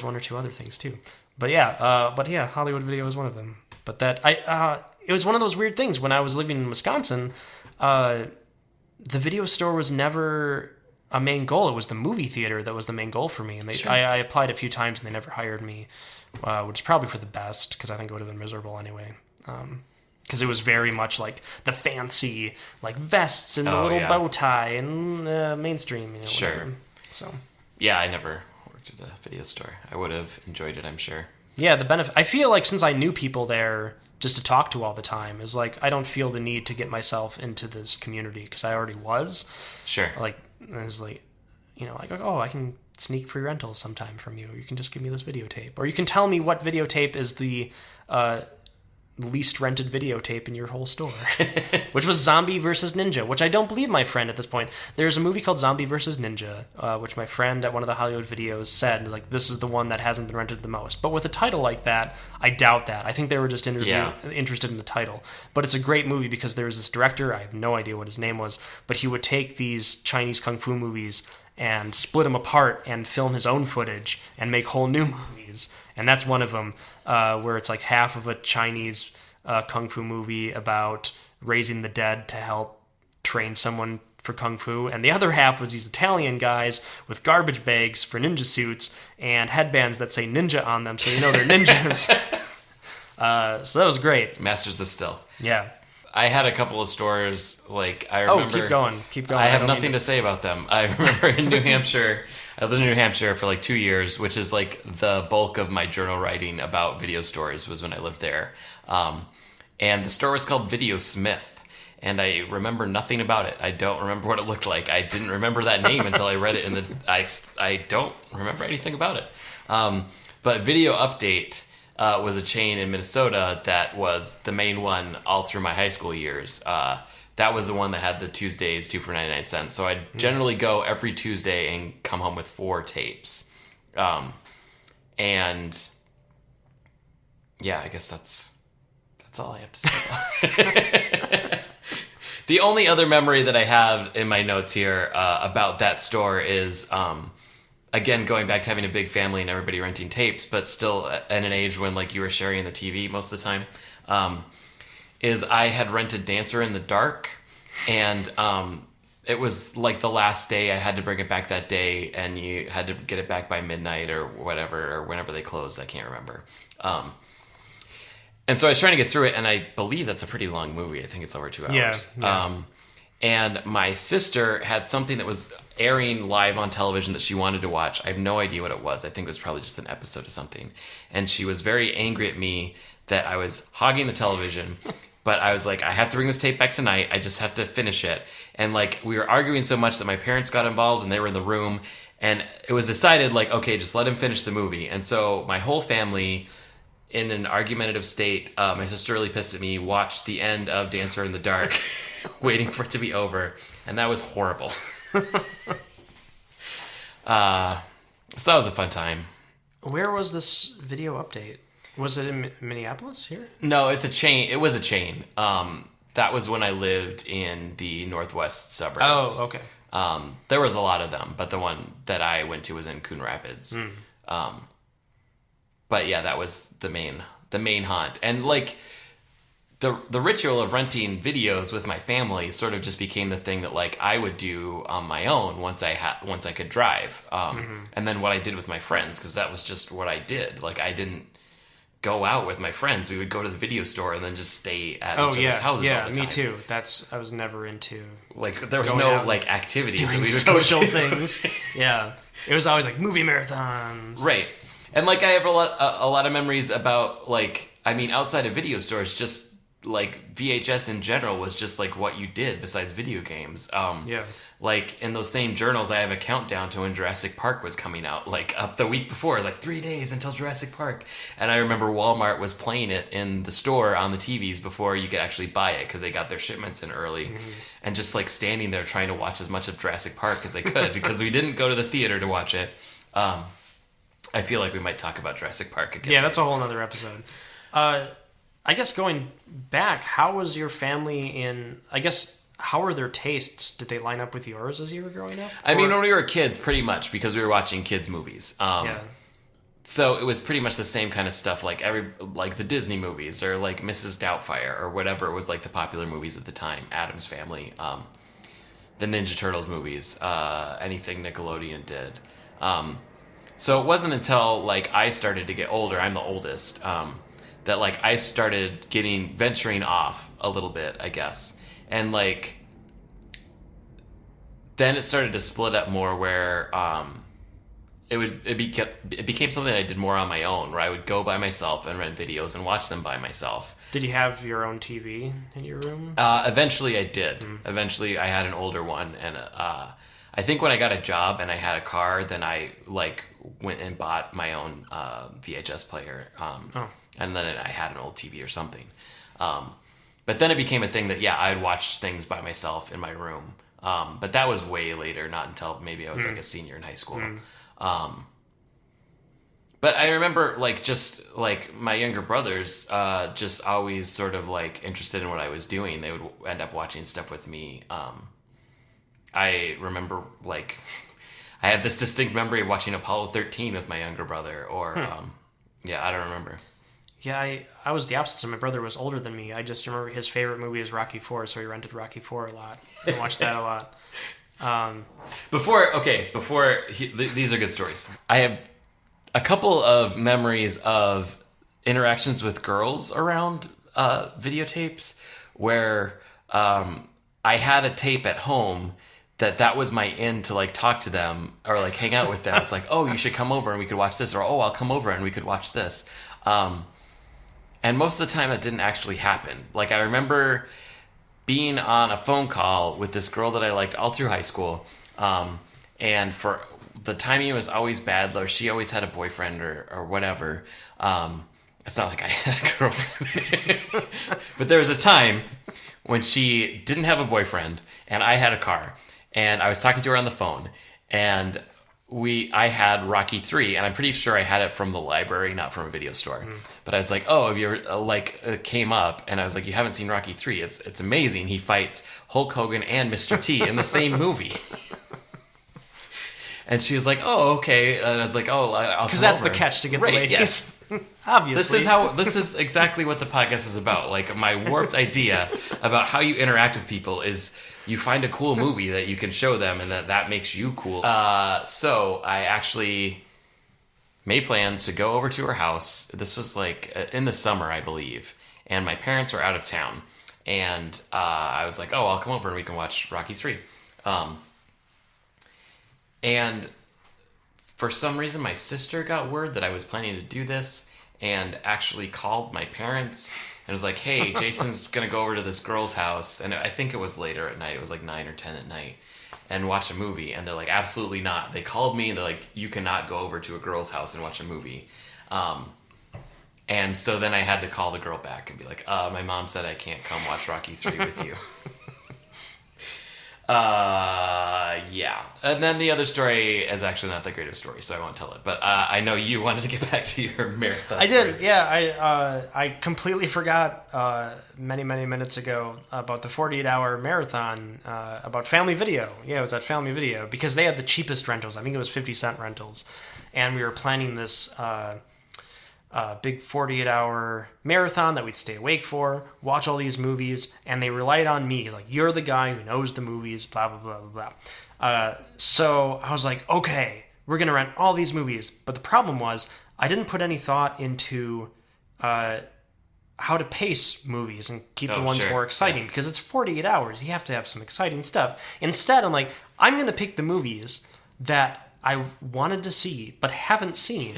one or two other things too. But yeah, Hollywood Video was one of them. But it was one of those weird things when I was living in Wisconsin. The video store was never a main goal. It was the movie theater that was the main goal for me. And I applied a few times and they never hired me, which is probably for the best because I think it would have been miserable anyway. Because it was very much like the fancy like vests and the little bow tie and mainstream. Whatever. So yeah, I never worked at a video store. I would have enjoyed it, I'm sure. Yeah, the benefit. I feel like since I knew people there just to talk to all the time, is like I don't feel the need to get myself into this community because I already was. Sure. Like it was like, like, oh, I can sneak free rentals sometime from you. You can just give me this videotape, or you can tell me what videotape is the least rented videotape in your whole store, which was Zombie versus Ninja, which I don't believe my friend at this point. There's a movie called Zombie versus Ninja, which my friend at one of the Hollywood Videos said, like, this is the one that hasn't been rented the most. But with a title like that, I doubt that. I think they were just interested in the title. But it's a great movie because there was this director, I have no idea what his name was, but he would take these Chinese kung fu movies and split them apart and film his own footage and make whole new movies. And that's one of them, where it's like half of a Chinese kung fu movie about raising the dead to help train someone for kung fu, and the other half was these Italian guys with garbage bags for ninja suits and headbands that say ninja on them, so they're ninjas. So that was great. Masters of Stealth. Yeah. I had a couple of stores, like, I remember... Oh, keep going. I have nothing to say about them. I remember in New Hampshire... I lived in New Hampshire for like 2 years, which is like the bulk of my journal writing about video stores was when I lived there. And the store was called Video Smith, and I remember nothing about it. I don't remember what it looked like. I didn't remember that name until I read it in the... I don't remember anything about it. But Video Update was a chain in Minnesota that was the main one all through my high school years. That was the one that had the Tuesdays 2 for 99 cents. So I'd generally go every Tuesday and come home with 4 tapes. And yeah, I guess that's all I have to say about it. The only other memory that I have in my notes here about that store is, again, going back to having a big family and everybody renting tapes, but still at an age when like you were sharing the TV most of the time. Is I had rented Dancer in the Dark, and it was like the last day I had to bring it back that day, and you had to get it back by midnight or whatever, or whenever they closed, I can't remember. And so I was trying to get through it, and I believe that's a pretty long movie. I think it's over 2 hours. Yeah. And my sister had something that was airing live on television that she wanted to watch. I have no idea what it was. I think it was probably just an episode of something. And she was very angry at me that I was hogging the television. But I was like, I have to bring this tape back tonight. I just have to finish it. And like, we were arguing so much that my parents got involved and they were in the room. And it was decided, like, okay, just let him finish the movie. And so my whole family, in an argumentative state, my sister really pissed at me, watched the end of Dancer in the Dark, waiting for it to be over. And that was horrible. So that was a fun time. Where was this video update? Was it in Minneapolis here? No, it's a chain. It was a chain. That was when I lived in the northwest suburbs. Oh, okay. There was a lot of them, but the one that I went to was in Coon Rapids. But yeah, that was the main haunt. And like the ritual of renting videos with my family sort of just became the thing that like I would do on my own once I could drive. And then what I did with my friends, because that was just what I did. Like I didn't go out with my friends. We would go to the video store and then just stay at each other's houses all the time. Me too. I was never into like there was no like activities doing that we would social go to. things. Yeah, it was always like movie marathons. Right. And like I have a lot of memories about like, I mean, outside of video stores, just like VHS in general was just like what you did besides video games. Like in those same journals, I have a countdown to when Jurassic Park was coming out. Like up the week before, it was like 3 days until Jurassic Park. And I remember Walmart was playing it in the store on the TVs before you could actually buy it because they got their shipments in early. And just like standing there trying to watch as much of Jurassic Park as I could because we didn't go to the theater to watch it. I feel like we might talk about Jurassic Park again. Yeah, that's a whole nother episode. I guess going back, how was your family in, I guess, how were their tastes? Did they line up with yours as you were growing up? I mean, when we were kids, pretty much, because we were watching kids' movies. So it was pretty much the same kind of stuff, like the Disney movies, or like Mrs. Doubtfire, or whatever was like the popular movies at the time. Addams Family, the Ninja Turtles movies, anything Nickelodeon did. So it wasn't until like I started to get older, I'm the oldest, that like I started venturing off a little bit, I guess. And like then it started to split up more where it became something I did more on my own, where I would go by myself and rent videos and watch them by myself. Did you have your own TV in your room? Eventually I did. Eventually I had an older one, and I think when I got a job and I had a car, then I like went and bought my own VHS player, and then I had an old TV or something. But then it became a thing that I'd watch things by myself in my room. But that was way later, not until maybe I was like a senior in high school. But I remember like just like my younger brothers just always sort of like interested in what I was doing. They would end up watching stuff with me. I remember like I have this distinct memory of watching Apollo 13 with my younger brother, or I don't remember. Yeah, I was the opposite. So my brother was older than me. I just remember his favorite movie is Rocky IV, so he rented Rocky IV a lot and watched that a lot. These are good stories. I have a couple of memories of interactions with girls around videotapes where I had a tape at home that was my in to like talk to them or like hang out with them. It's like, oh, you should come over and we could watch this, or oh, I'll come over and we could watch this. And most of the time that didn't actually happen. Like I remember being on a phone call with this girl that I liked all through high school. And for the timing was always bad, or she always had a boyfriend or whatever. It's not like I had a girlfriend. But there was a time when she didn't have a boyfriend and I had a car. And I was talking to her on the phone, and I had Rocky III, and I'm pretty sure I had it from the library, not from a video store. But I was like, oh, have you ever, came up, and I was like, you haven't seen Rocky III. It's amazing. He fights Hulk Hogan and Mr. T in the same movie. And she was like, oh, okay. And I was like, oh, I'll because that's the catch to get the ladies. Yes. Obviously. This is exactly what the podcast is about. Like my warped idea about how you interact with people is you find a cool movie that you can show them, and that makes you cool. So I actually made plans to go over to her house. This was like in the summer, I believe, and my parents were out of town. And I was like, oh, I'll come over and we can watch Rocky 3. And for some reason, my sister got word that I was planning to do this and actually called my parents and was like, hey, Jason's going to go over to this girl's house. And I think it was later at night. It was like 9 or 10 at night. And watch a movie. And they're like, absolutely not. They called me and they're like, you cannot go over to a girl's house and watch a movie. And so then I had to call the girl back and be like, my mom said I can't come watch Rocky 3 with you. Yeah. And then the other story is actually not that great of a story, so I won't tell it. But I know you wanted to get back to your marathon. I did, yeah. I completely forgot many minutes ago about the 48-hour marathon about Family Video. Yeah, it was at Family Video because they had the cheapest rentals. I think it was 50-cent rentals. And we were planning this big 48-hour marathon that we'd stay awake for, watch all these movies, and they relied on me. Like, you're the guy who knows the movies, blah, blah, blah, blah, blah. So I was like, okay, we're going to rent all these movies. But the problem was I didn't put any thought into how to pace movies and keep the ones more exciting because it's 48 hours. You have to have some exciting stuff. Instead, I'm like, I'm going to pick the movies that I wanted to see but haven't seen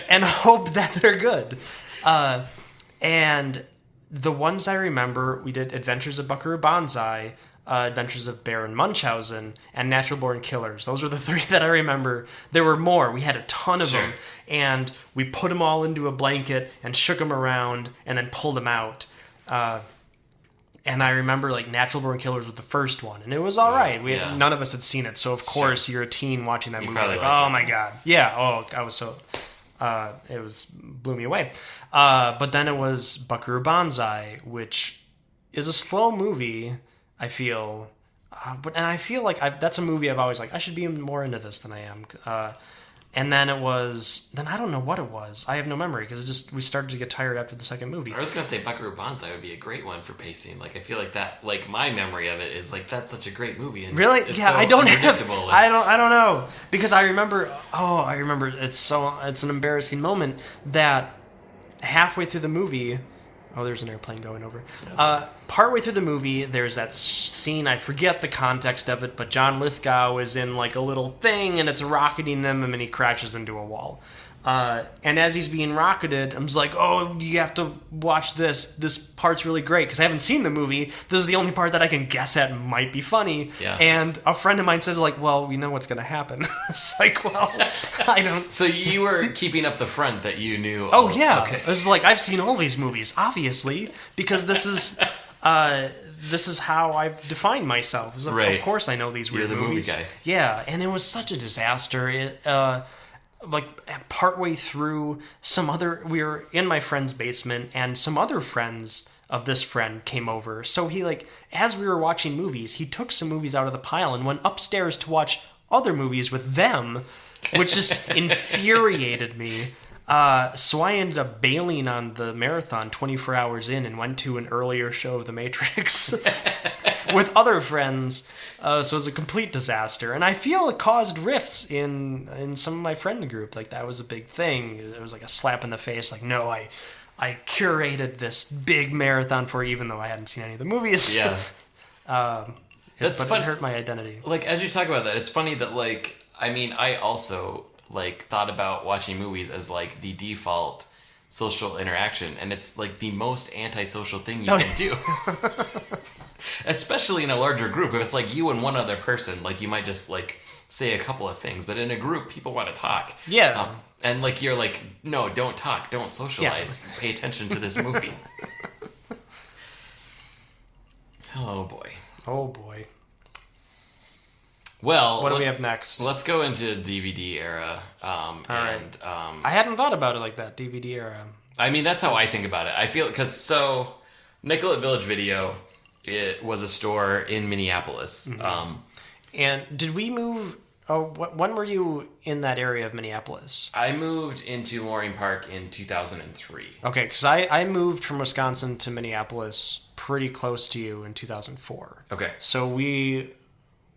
and hope that they're good. And the ones I remember, we did Adventures of Buckaroo Banzai, Adventures of Baron Munchausen, and Natural Born Killers. Those were the 3 that I remember. There were more. We had a ton of them. And we put them all into a blanket and shook them around and then pulled them out. And I remember, like, Natural Born Killers was the first one, and it was all right. None of us had seen it, so of course you're a teen watching that movie. Like, oh my god, yeah. Oh, I was so, blew me away. But then it was Buckaroo Banzai, which is a slow movie. I feel, and I feel like that's a movie I've always like. I should be more into this than I am. And then I don't know what it was. I have no memory because we started to get tired after the second movie. I was going to say Buckaroo Banzai would be a great one for pacing. Like, I feel like that, like, my memory of it is like, that's such a great movie. And really? It's yeah, so I don't unpredictable. I don't know. Because I remember it's an embarrassing moment that halfway through the movie, there's an airplane going over. Partway through the movie, there's that scene, I forget the context of it, but John Lithgow is in like a little thing and it's rocketing him and he crashes into a wall. And as he's being rocketed, I'm just like, oh, you have to watch this. This part's really great because I haven't seen the movie. This is the only part that I can guess at might be funny. Yeah. And a friend of mine says, like, well, we know what's going to happen. It's like, well, I don't. So you were keeping up the front that you knew. Oh, yeah. Okay. It was like, I've seen all these movies, obviously, because this is how I've defined myself. Right. Of course I know these weird You're the movies. movie guy. Yeah, and it was such a disaster. Like partway through, we were in my friend's basement, and some other friends of this friend came over. So he, like, as we were watching movies, he took some movies out of the pile and went upstairs to watch other movies with them, which just infuriated me. So I ended up bailing on the marathon 24 hours in and went to an earlier show of The Matrix with other friends. So it was a complete disaster. And I feel it caused rifts in some of my friend group. Like, that was a big thing. It was like a slap in the face. Like, no, I curated this big marathon for you, even though I hadn't seen any of the movies. Yeah. It hurt my identity. Like, as you talk about that, it's funny that, like, I mean, I also, like, thought about watching movies as, like, the default social interaction, and it's, like, the most antisocial thing you can do. Especially in a larger group. If it's, like, you and one other person, like, you might just, like, say a couple of things, but in a group, people want to talk. Yeah. And, like, you're like, no, don't talk, don't socialize, pay attention to this movie. Oh, boy. Oh, boy. Well, what do we have next? Let's go into DVD era. Right. I hadn't thought about it like that, DVD era. I mean, that's how I think about it. I feel, Nicollet Village Video, it was a store in Minneapolis. Mm-hmm. And did we move? Oh, when were you in that area of Minneapolis? I moved into Loring Park in 2003. Okay, because I moved from Wisconsin to Minneapolis pretty close to you in 2004. Okay. So we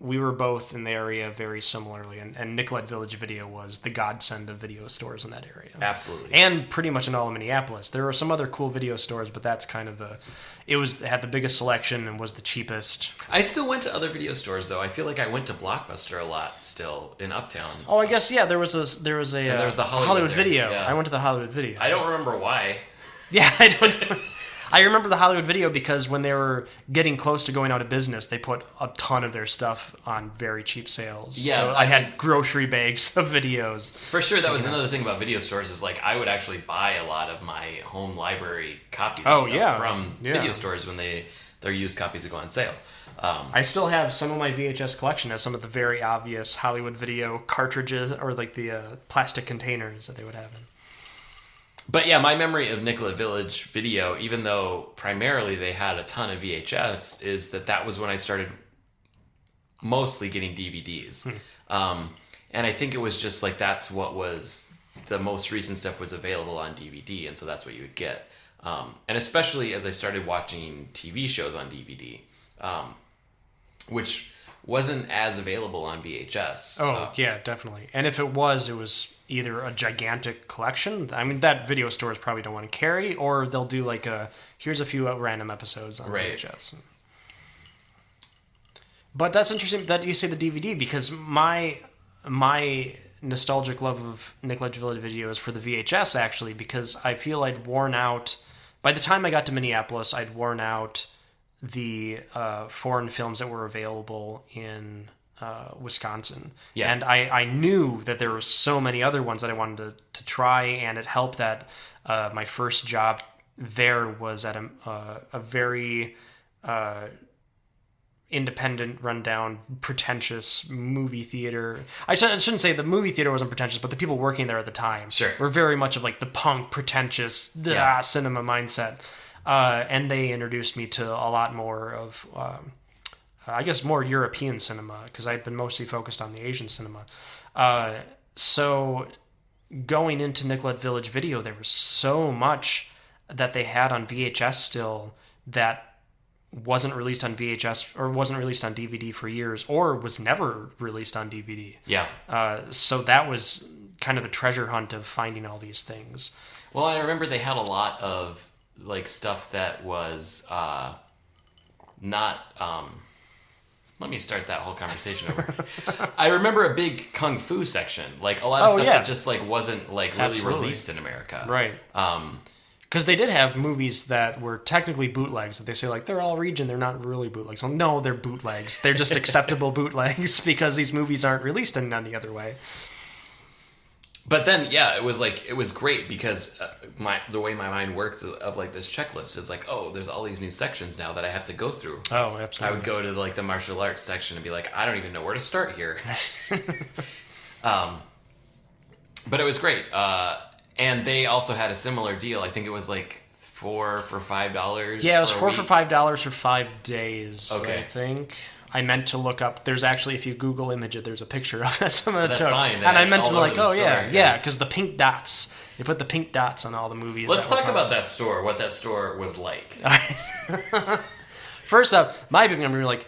we were both in the area very similarly, and Nicollet Village Video was the godsend of video stores in that area. Absolutely. And pretty much in all of Minneapolis. There were some other cool video stores, but that's kind of it had the biggest selection and was the cheapest. I still went to other video stores, though. I feel like I went to Blockbuster a lot still in Uptown. Oh, I guess, yeah, there was the Hollywood Video. Yeah. I went to the Hollywood Video. I don't remember why. Yeah, I don't. I remember the Hollywood Video because when they were getting close to going out of business, they put a ton of their stuff on very cheap sales. Yeah, so I had grocery bags of videos. For sure, that was another thing about video stores is like I would actually buy a lot of my home library copies of stuff from video stores when their used copies would go on sale. I still have some of my VHS collection as some of the very obvious Hollywood Video cartridges or like the plastic containers that they would have in. But yeah, my memory of Nicollet Village Video, even though primarily they had a ton of VHS, is that was when I started mostly getting DVDs. And I think it was just like that's what was the most recent stuff was available on DVD, and so that's what you would get. And especially as I started watching TV shows on DVD, which wasn't as available on VHS. Oh, yeah, definitely. And if it was either a gigantic collection. I mean, that video stores probably don't want to carry, or they'll do like here's a few random episodes on VHS. But that's interesting that you say the DVD, because my nostalgic love of Nicollet Village Video is for the VHS, actually, because I feel I'd worn out, by the time I got to Minneapolis, I'd worn out the foreign films that were available in Wisconsin. Yeah. And I knew that there were so many other ones that I wanted to try, and it helped that my first job there was at a very independent, rundown, pretentious movie theater. I shouldn't say the movie theater wasn't pretentious, but the people working there at the time were very much of like the punk, pretentious cinema mindset. And they introduced me to a lot more of, I guess, more European cinema, because I'd been mostly focused on the Asian cinema. So going into Nicollet Village Video, there was so much that they had on VHS still that wasn't released on VHS or wasn't released on DVD for years, or was never released on DVD. Yeah. So that was kind of the treasure hunt of finding all these things. Well, I remember they had a lot of like stuff that was not. Let me start that whole conversation over. I remember a big kung fu section, like a lot of stuff that just like wasn't like really released in America, right? Because they did have movies that were technically bootlegs that they say like they're all region, they're not really bootlegs. Well, no, they're bootlegs. They're just acceptable bootlegs because these movies aren't released in any other way. But then, yeah, it was great because the way my mind works of like this checklist is like, oh, there's all these new sections now that I have to go through. Oh, absolutely. I would go to like the martial arts section and be like, I don't even know where to start here. But it was great. And they also had a similar deal. I think it was like $4 for $5. Yeah, it was $4 for $5 for 5 days. Okay, I think. I meant to look up. There's actually, if you Google image it, there's a picture of some of the sign. And I meant to be like, oh yeah, because the pink dots. They put the pink dots on all the movies. Let's talk about that store. What that store was like. First up, my big memory, like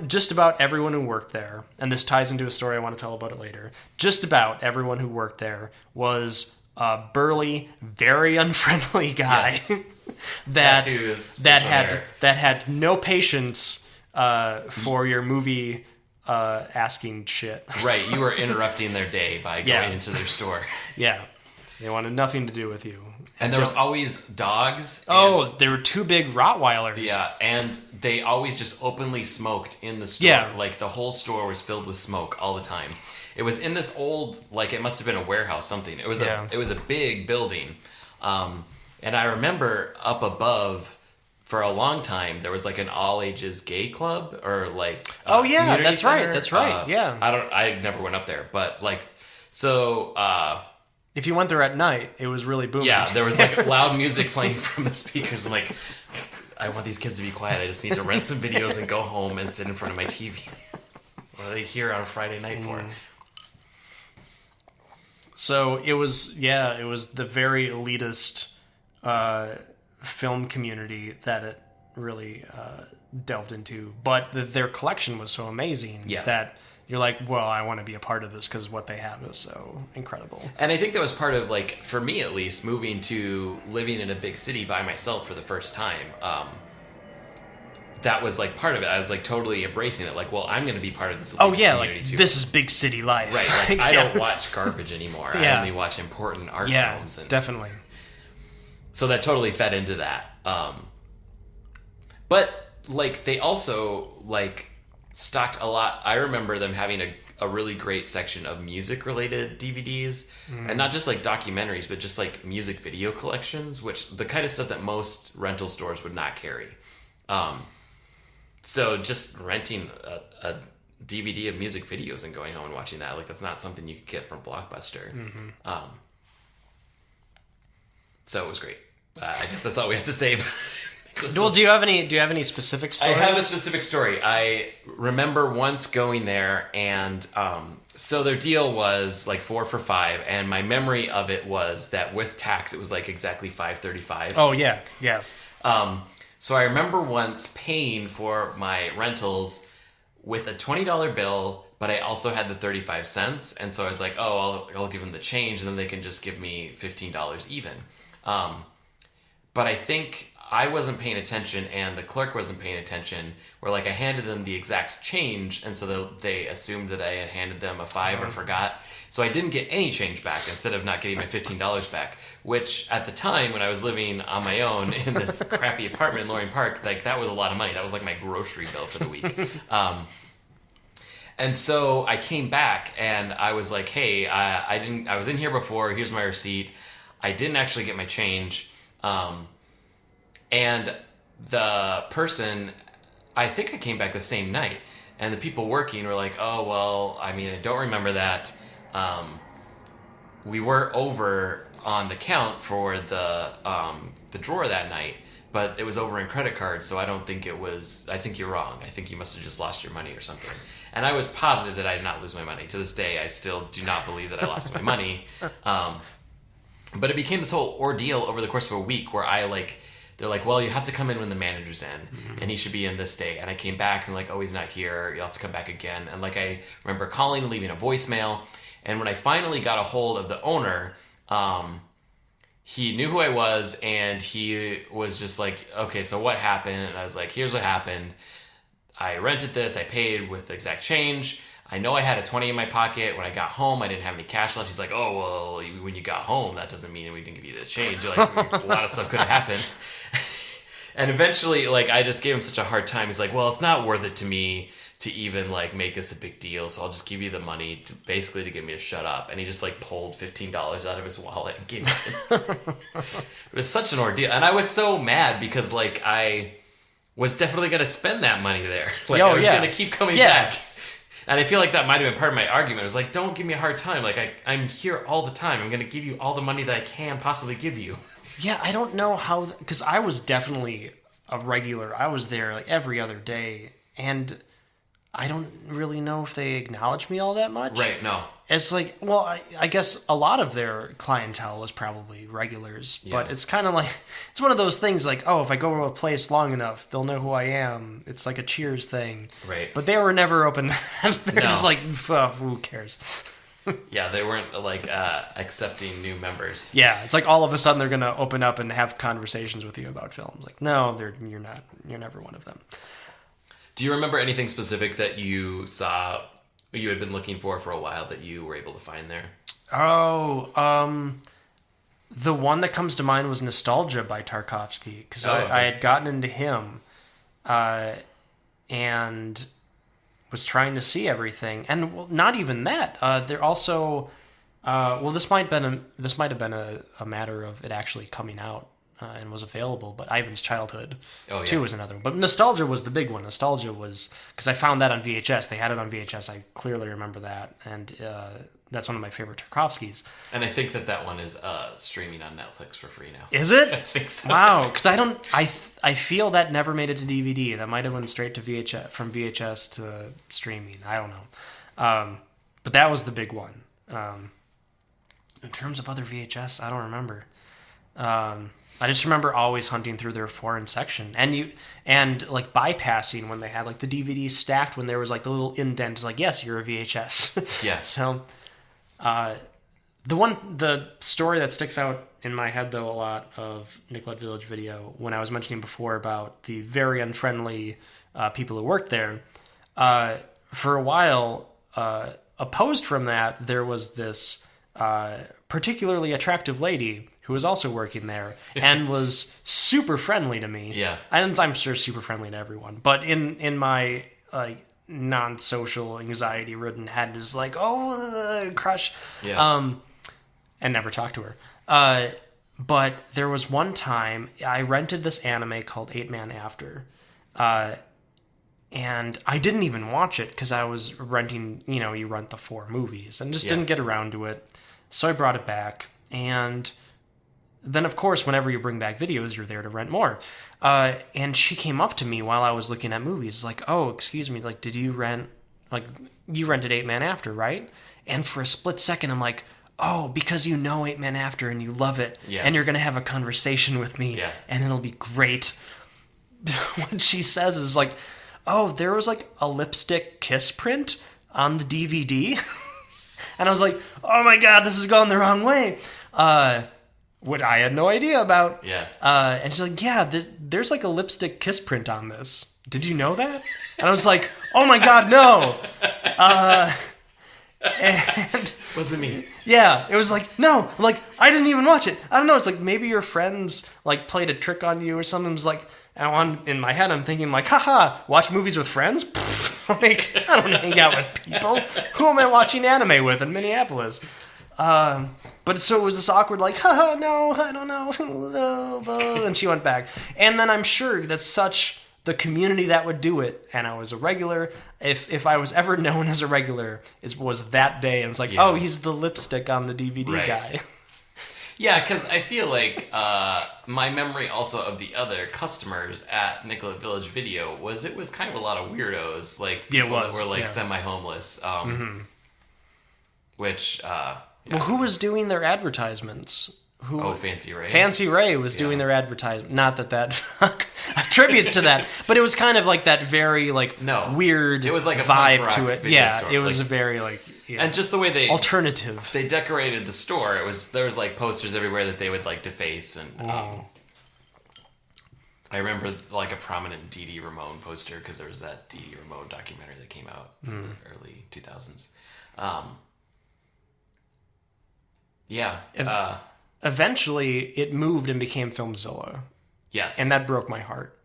just about everyone who worked there, and this ties into a story I want to tell about it later. Just about everyone who worked there was a burly, very unfriendly guy that had no patience for your movie asking shit. Right, you were interrupting their day by going into their store. Yeah, they wanted nothing to do with you. And there was always dogs. There were 2 big Rottweilers. Yeah, and they always just openly smoked in the store. Yeah. Like the whole store was filled with smoke all the time. It was in this old, like it must have been a warehouse, something. It was a big building. And I remember up above, for a long time, there was like an all ages gay club or like that's center. That's right. Yeah. I never went up there, but like so if you went there at night, it was really booming. Yeah, there was like loud music playing from the speakers. I'm like, I want these kids to be quiet. I just need to rent some videos and go home and sit in front of my TV. What are they here on a Friday night for? So it was the very elitist film community that really delved into. But their collection was so amazing that you're like, well, I want to be a part of this because what they have is so incredible. And I think that was part of, like, for me at least, moving to living in a big city by myself for the first time. That was, like, part of it. I was, like, totally embracing it. Like, well, I'm going to be part of this community too. This is big city life. Right. Like, I don't watch garbage anymore. I only watch important art films. And definitely. So that totally fed into that. But, like, they also, like, stocked a lot. I remember them having a really great section of music-related DVDs. And not just, like, documentaries, but just, like, music video collections, which the kind of stuff that most rental stores would not carry. So just renting a DVD of music videos and going home and watching that, like, that's not something you could get from Blockbuster. So it was great. I guess that's all we have to say. Well, do you have any specific stories? I have a specific story. I remember once going there, and so their deal was like 4 for $5, and my memory of it was that with tax, it was like exactly $5.35. Oh yeah. So I remember once paying for my rentals with a $20 bill, but I also had the 35 cents. And so I was like, oh, I'll give them the change, and then they can just give me $15 even. But I think I wasn't paying attention and the clerk wasn't paying attention, where like I handed them the exact change, and so they assumed that I had handed them a 5 or forgot. So I didn't get any change back instead of not getting my $15 back, which at the time when I was living on my own in this crappy apartment in Loring Park, like that was a lot of money. That was like my grocery bill for the week. And so I came back and I was like, hey, I was in here before. Here's my receipt. I didn't actually get my change. And the person, I think I came back the same night, and the people working were like, oh, well, I mean, I don't remember that. We were over on the count for the drawer that night, but it was over in credit cards, so I don't think it was, I think you're wrong. I think you must have just lost your money or something. And I was positive that I did not lose my money. To this day, I still do not believe that I lost my money. But it became this whole ordeal over the course of a week where they're like, well, you have to come in when the manager's in, and he should be in this day. And I came back and like, oh, he's not here. You'll have to come back again. And like, I remember calling and leaving a voicemail. And when I finally got a hold of the owner, he knew who I was, and he was just like, okay, so what happened? And I was like, here's what happened. I rented this. I paid with the exact change. I know I had a 20 in my pocket. When I got home, I didn't have any cash left. He's like, oh, well, when you got home, that doesn't mean we didn't give you the change. Like, a lot of stuff could have happened. And eventually, like, I just gave him such a hard time. He's like, well, it's not worth it to me to even, like, make this a big deal. So I'll just give you the money to get me to shut up. And he just, like, pulled $15 out of his wallet and gave it to me. It was such an ordeal. And I was so mad because, like, I was definitely going to spend that money there. Like, I was going to keep coming back. And I feel like that might have been part of my argument. It was like, don't give me a hard time. Like, I'm here all the time. I'm going to give you all the money that I can possibly give you. Yeah, I don't know how... Because I was definitely a regular. I was there like every other day. And I don't really know if they acknowledge me all that much. Right, no. It's like, well, I guess a lot of their clientele was probably regulars. Yeah. But it's kind of like... It's one of those things like, oh, if I go to a place long enough, they'll know who I am. It's like a Cheers thing. Right. But they were never open. They're just like, oh, who cares? Yeah, they weren't like accepting new members. Yeah, it's like all of a sudden they're going to open up and have conversations with you about films. Like, no, you're not. You're never one of them. Do you remember anything specific that you saw, you had been looking for a while, that you were able to find there? Oh, the one that comes to mind was Nostalgia by Tarkovsky, because I had gotten into him, and was trying to see everything, and well, not even that. They're also, this might have been a matter of it actually coming out and was available. But Ivan's Childhood, too, was another one. But Nostalgia was the big one. Nostalgia was because I found that on VHS. They had it on VHS. I clearly remember that, and that's one of my favorite Tarkovskys. And I think that one is streaming on Netflix for free now. Is it? I think so. Wow, because I feel that never made it to DVD. That might have went straight to VHS, from VHS to streaming. I don't know. But that was the big one. In terms of other VHS, I don't remember. I just remember always hunting through their foreign section, and like bypassing when they had like the DVDs stacked when there was like the little indent. It's like, yes, you're a VHS. Yeah. So, the story that sticks out in my head though a lot of Nicollet Village Video, when I was mentioning before about the very unfriendly people who worked there, for a while, opposed from that, there was this particularly attractive lady who was also working there and was super friendly to me. Yeah. And I'm sure super friendly to everyone. But in my like non-social, anxiety-ridden head is like, crush. Yeah. And never talked to her. But there was one time I rented this anime called 8-Man After. And I didn't even watch it because I was renting, you rent the 4 movies and just didn't get around to it. So I brought it back. And then, of course, whenever you bring back videos, you're there to rent more. And she came up to me while I was looking at movies, like, oh, excuse me, like, did you rent, like, you rented 8-Man After, right? And for a split second, I'm like, oh, because you know 8-Man After and you love it, and you're going to have a conversation with me, and it'll be great. What she says is like, oh, there was like a lipstick kiss print on the DVD. And I was like, oh my God, this is going the wrong way. What I had no idea about. Yeah. And she's like, yeah, there's like a lipstick kiss print on this. Did you know that? And I was like, oh my God, no. And wasn't me. Yeah, it was like, no, like, I didn't even watch it. I don't know, it's like maybe your friends like played a trick on you or something. It was like, in my head I'm thinking like, haha, watch movies with friends? Like, I don't hang out with people. Who am I watching anime with in Minneapolis? But so it was this awkward like, haha, no, I don't know. And she went back. And then I'm sure that's such the community that would do it, and I was a regular. If I was ever known as a regular, it was that day. And it was like, oh, he's the lipstick on the DVD guy. Yeah, because I feel like my memory also of the other customers at Nicollet Village Video was it was kind of a lot of weirdos, like people that were like semi-homeless, which... Well, who was doing their advertisements? Fancy Ray. Fancy Ray was doing their advertisement. Not that attributes to that, but it was kind of like that very like weird. It was like a vibe to it. Yeah, store. It was a very like and just the way they alternative. They decorated the store. There was like posters everywhere that they would like deface, and I remember like a prominent Dee Dee Ramone poster because there was that Dee Dee Ramone documentary that came out in the early 2000s. Eventually, it moved and became Filmzilla. Yes. And that broke my heart.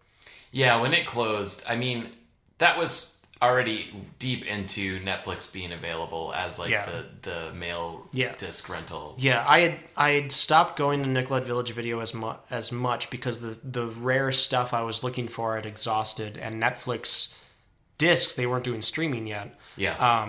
Yeah, when it closed, I mean, that was already deep into Netflix being available as like the mail disc rental. Yeah, I had stopped going to Nicollet Village Video as much because the rare stuff I was looking for had exhausted, and Netflix discs, they weren't doing streaming yet. Yeah.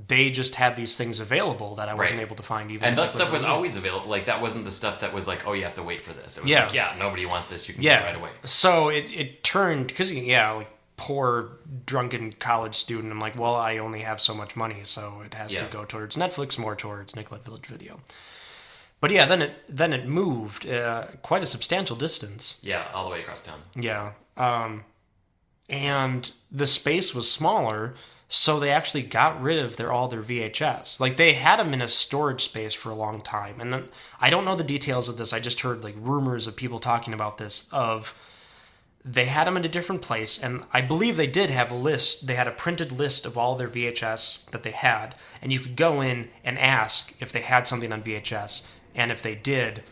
They just had these things available that I wasn't able to find even. And that stuff was always available. Like, that wasn't the stuff that was like, oh, you have to wait for this. It was like, nobody wants this. You can get it right away. So it turned, because, like, poor, drunken college student, I'm like, well, I only have so much money, so it has to go towards Netflix, more towards Nicollet Village Video. But yeah, then it moved quite a substantial distance. Yeah, all the way across town. Yeah. And the space was smaller, so they actually got rid of all their VHS. Like, they had them in a storage space for a long time. And then, I don't know the details of this. I just heard, like, rumors of people talking about this, they had them in a different place. And I believe they did have a list. They had a printed list of all their VHS that they had. And you could go in and ask if they had something on VHS. And if they did,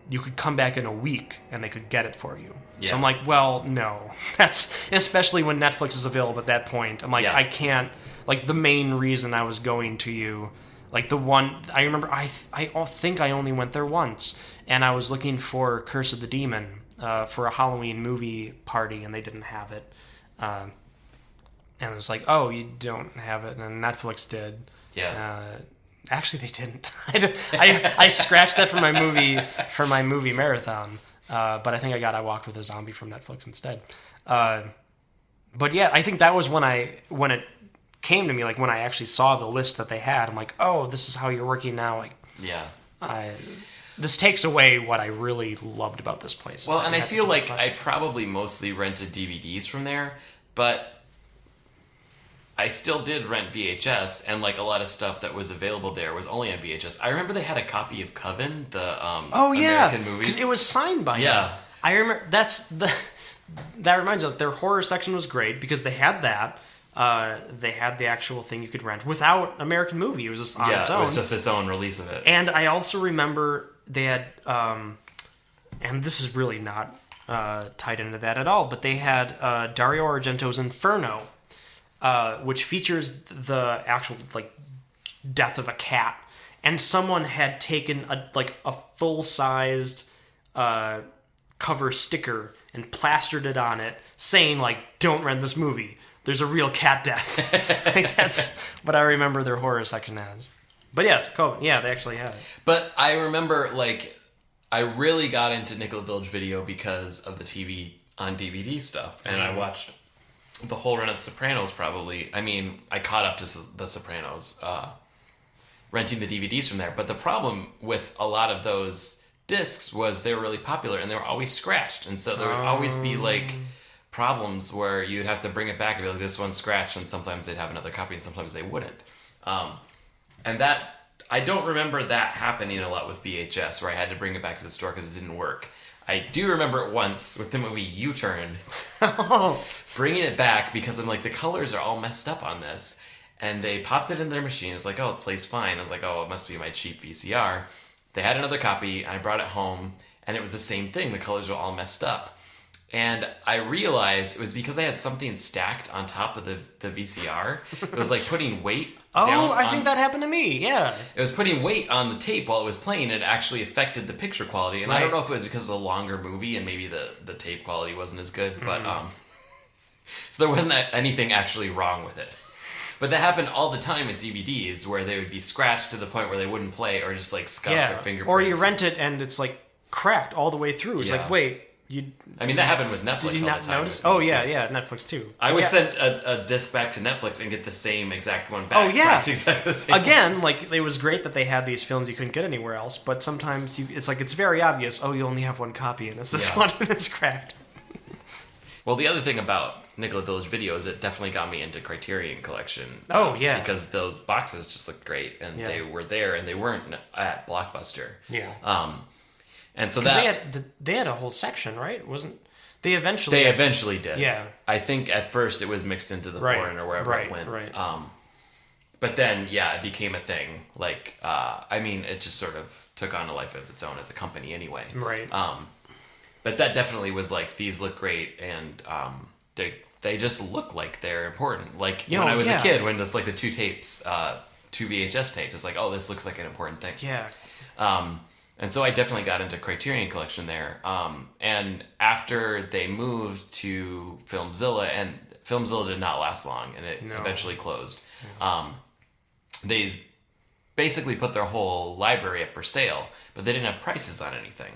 you could come back in a week and they could get it for you. Yeah. So I'm like, well, no. That's, especially when Netflix is available at that point. I'm like, I can't, like, the main reason I was going to you, like, the one, I remember, I think I only went there once, and I was looking for Curse of the Demon for a Halloween movie party, and they didn't have it. And it was like, oh, you don't have it, and Netflix did. Yeah. Actually, they didn't. I scratched that for my movie marathon. But I think I Walked with a Zombie from Netflix instead. But yeah, I think that was when it came to me, like when I actually saw the list that they had. I'm like, oh, this is how you're working now. Like, yeah. this takes away what I really loved about this place. Well, and I feel like I probably mostly rented DVDs from there, but I still did rent VHS, and like a lot of stuff that was available there was only on VHS. I remember they had a copy of Coven, the American movie, because it was signed by him. I remember that reminds me. Their horror section was great because they had that. They had the actual thing you could rent without American movie. It was just on its own. It was just its own release of it. And I also remember they had, and this is really not tied into that at all, but they had Dario Argento's Inferno. Which features the actual like death of a cat, and someone had taken a full-sized cover sticker and plastered it on it, saying like, "Don't rent this movie. There's a real cat death." Like, that's what I remember their horror section as. But yes, they actually had it. But I remember I really got into Nicollet Village Video because of the TV on DVD stuff, and I watched the whole run of The Sopranos, probably. I mean, I caught up to The Sopranos, renting the DVDs from there. But the problem with a lot of those discs was they were really popular, and they were always scratched. And so there would always be, problems where you'd have to bring it back and be like, this one's scratched, and sometimes they'd have another copy, and sometimes they wouldn't. And that, I don't remember that happening a lot with VHS, where I had to bring it back to the store because it didn't work. I do remember it once with the movie U-Turn, bringing it back because I'm like, the colors are all messed up on this. And they popped it in their machine. It's like, oh, it plays fine. I was like, oh, it must be my cheap VCR. They had another copy, and I brought it home, and it was the same thing. The colors were all messed up. And I realized it was because I had something stacked on top of the VCR. It was like putting weight down. I think that happened to me, yeah. It was putting weight on the tape while it was playing. It actually affected the picture quality. And I don't know if it was because of a longer movie and maybe the tape quality wasn't as good. But so there wasn't anything actually wrong with it. But that happened all the time with DVDs, where they would be scratched to the point where they wouldn't play, or just like scuffed their fingerprints. Or you rent it and it's like cracked all the way through. It's like, wait... that happened with Netflix. Did you not notice? Oh, yeah, Netflix too. I would send a disc back to Netflix and get the same exact one back. Oh, yeah. Exactly the same. Again, it was great that they had these films you couldn't get anywhere else, but sometimes it's very obvious, you only have one copy, and it's this one, and it's cracked. Well, the other thing about Nicollet Village Video is it definitely got me into Criterion Collection. Oh, yeah. Because those boxes just looked great, and they were there, and they weren't at Blockbuster. Yeah. And so they had a whole section, right? They eventually did. Yeah. I think at first it was mixed into the Foreign or wherever it went. Right. But then, it became a thing. It just sort of took on a life of its own as a company anyway. Right. But that definitely was these look great, and they just look like they're important. When I was a kid, when it's the two tapes, two VHS tapes, it's this looks like an important thing. Yeah. And so I definitely got into Criterion Collection there. And after they moved to Filmzilla, and Filmzilla did not last long, and it eventually closed. They basically put their whole library up for sale, but they didn't have prices on anything.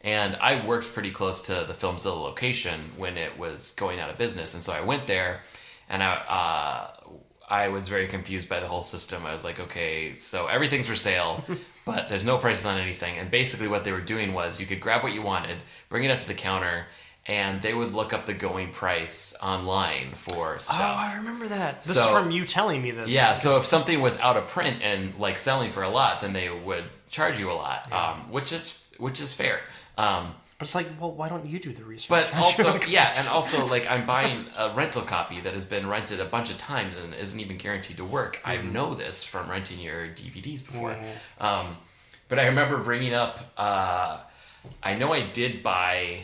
And I worked pretty close to the Filmzilla location when it was going out of business. And so I went there, and I was very confused by the whole system. I was like, okay, so everything's for sale, but there's no prices on anything. And basically what they were doing was you could grab what you wanted, bring it up to the counter, and they would look up the going price online for stuff. Oh, I remember that. This is from you telling me this. Yeah, so if something was out of print and selling for a lot, then they would charge you a lot, which is fair. But it's why don't you do the research? But also, and also, I'm buying a rental copy that has been rented a bunch of times and isn't even guaranteed to work. I know this from renting your DVDs before. But I remember bringing up, I know I did buy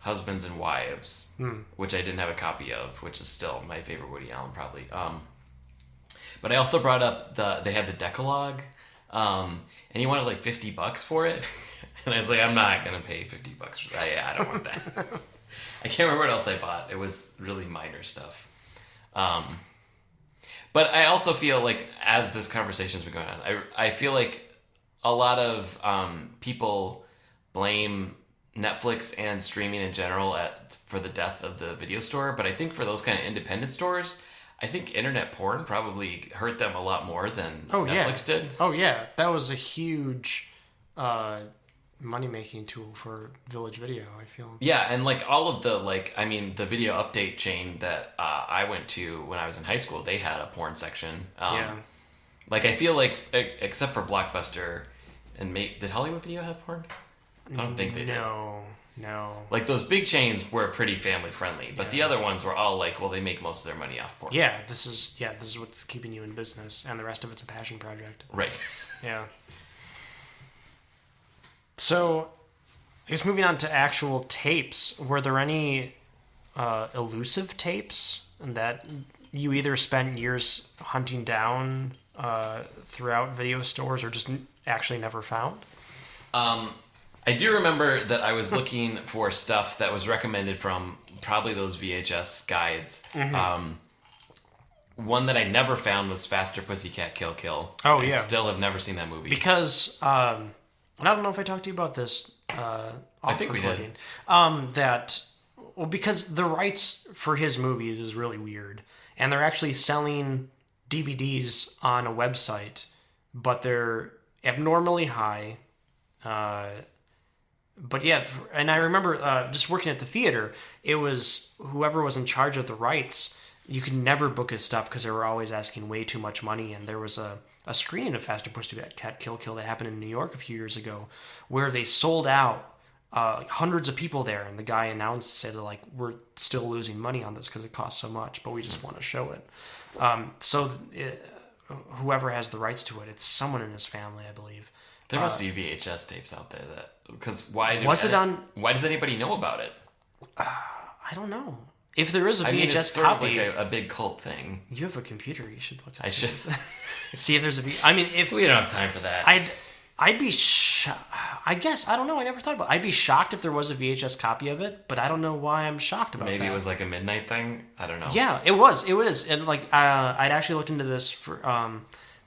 Husbands and Wives, which I didn't have a copy of, which is still my favorite Woody Allen, probably. But I also brought up they had the Decalogue, and he wanted $50 for it. And I was like, I'm not going to pay $50 for that. Yeah, I don't want that. I can't remember what else I bought. It was really minor stuff. But I also feel as this conversation's been going on, I feel like a lot of people blame Netflix and streaming in general for the death of the video store. But I think for those kind of independent stores, I think internet porn probably hurt them a lot more than Netflix did. Oh, yeah. That was a huge money-making tool for Village Video, I feel. Yeah, and like all of the the video update chain that I went to when I was in high school, they had a porn section. Like I feel like except for Blockbuster and did Hollywood Video have porn? I don't think they did. No. Like those big chains were pretty family friendly, but the other ones were all like, well, they make most of their money off porn. Yeah, this is what's keeping you in business, and the rest of it's a passion project. Right. Yeah. So, I guess moving on to actual tapes, were there any elusive tapes that you either spent years hunting down throughout video stores or just actually never found? I do remember that I was looking for stuff that was recommended from probably those VHS guides. Mm-hmm. One that I never found was Faster Pussycat Kill Kill. Oh, I still have never seen that movie. Because, and I don't know if I talked to you about this I think recording. We did. Because the rights for his movies is really weird. And they're actually selling DVDs on a website, but they're abnormally high. But yeah, and I remember just working at the theater, it was whoever was in charge of the rights, you could never book his stuff because they were always asking way too much money. And there was a screening of Faster Pussycat Kill Kill that happened in New York a few years ago where they sold out hundreds of people there. And the guy announced, said, like, we're still losing money on this because it costs so much, but we just want to show it. Whoever has the rights to it, it's someone in his family, I believe. There must be VHS tapes out there because why does anybody know about it? I don't know. If there is a VHS it's sort copy, of like a big cult thing. You have a computer. You should look at it. I should see if there's if we don't have time for that. I'd be shocked. I guess I don't know. I never thought about it. I'd be shocked if there was a VHS copy of it, but I don't know why I'm shocked about Maybe that. It was like a midnight thing. I don't know. Yeah, it was. It was, and like I'd actually looked into this for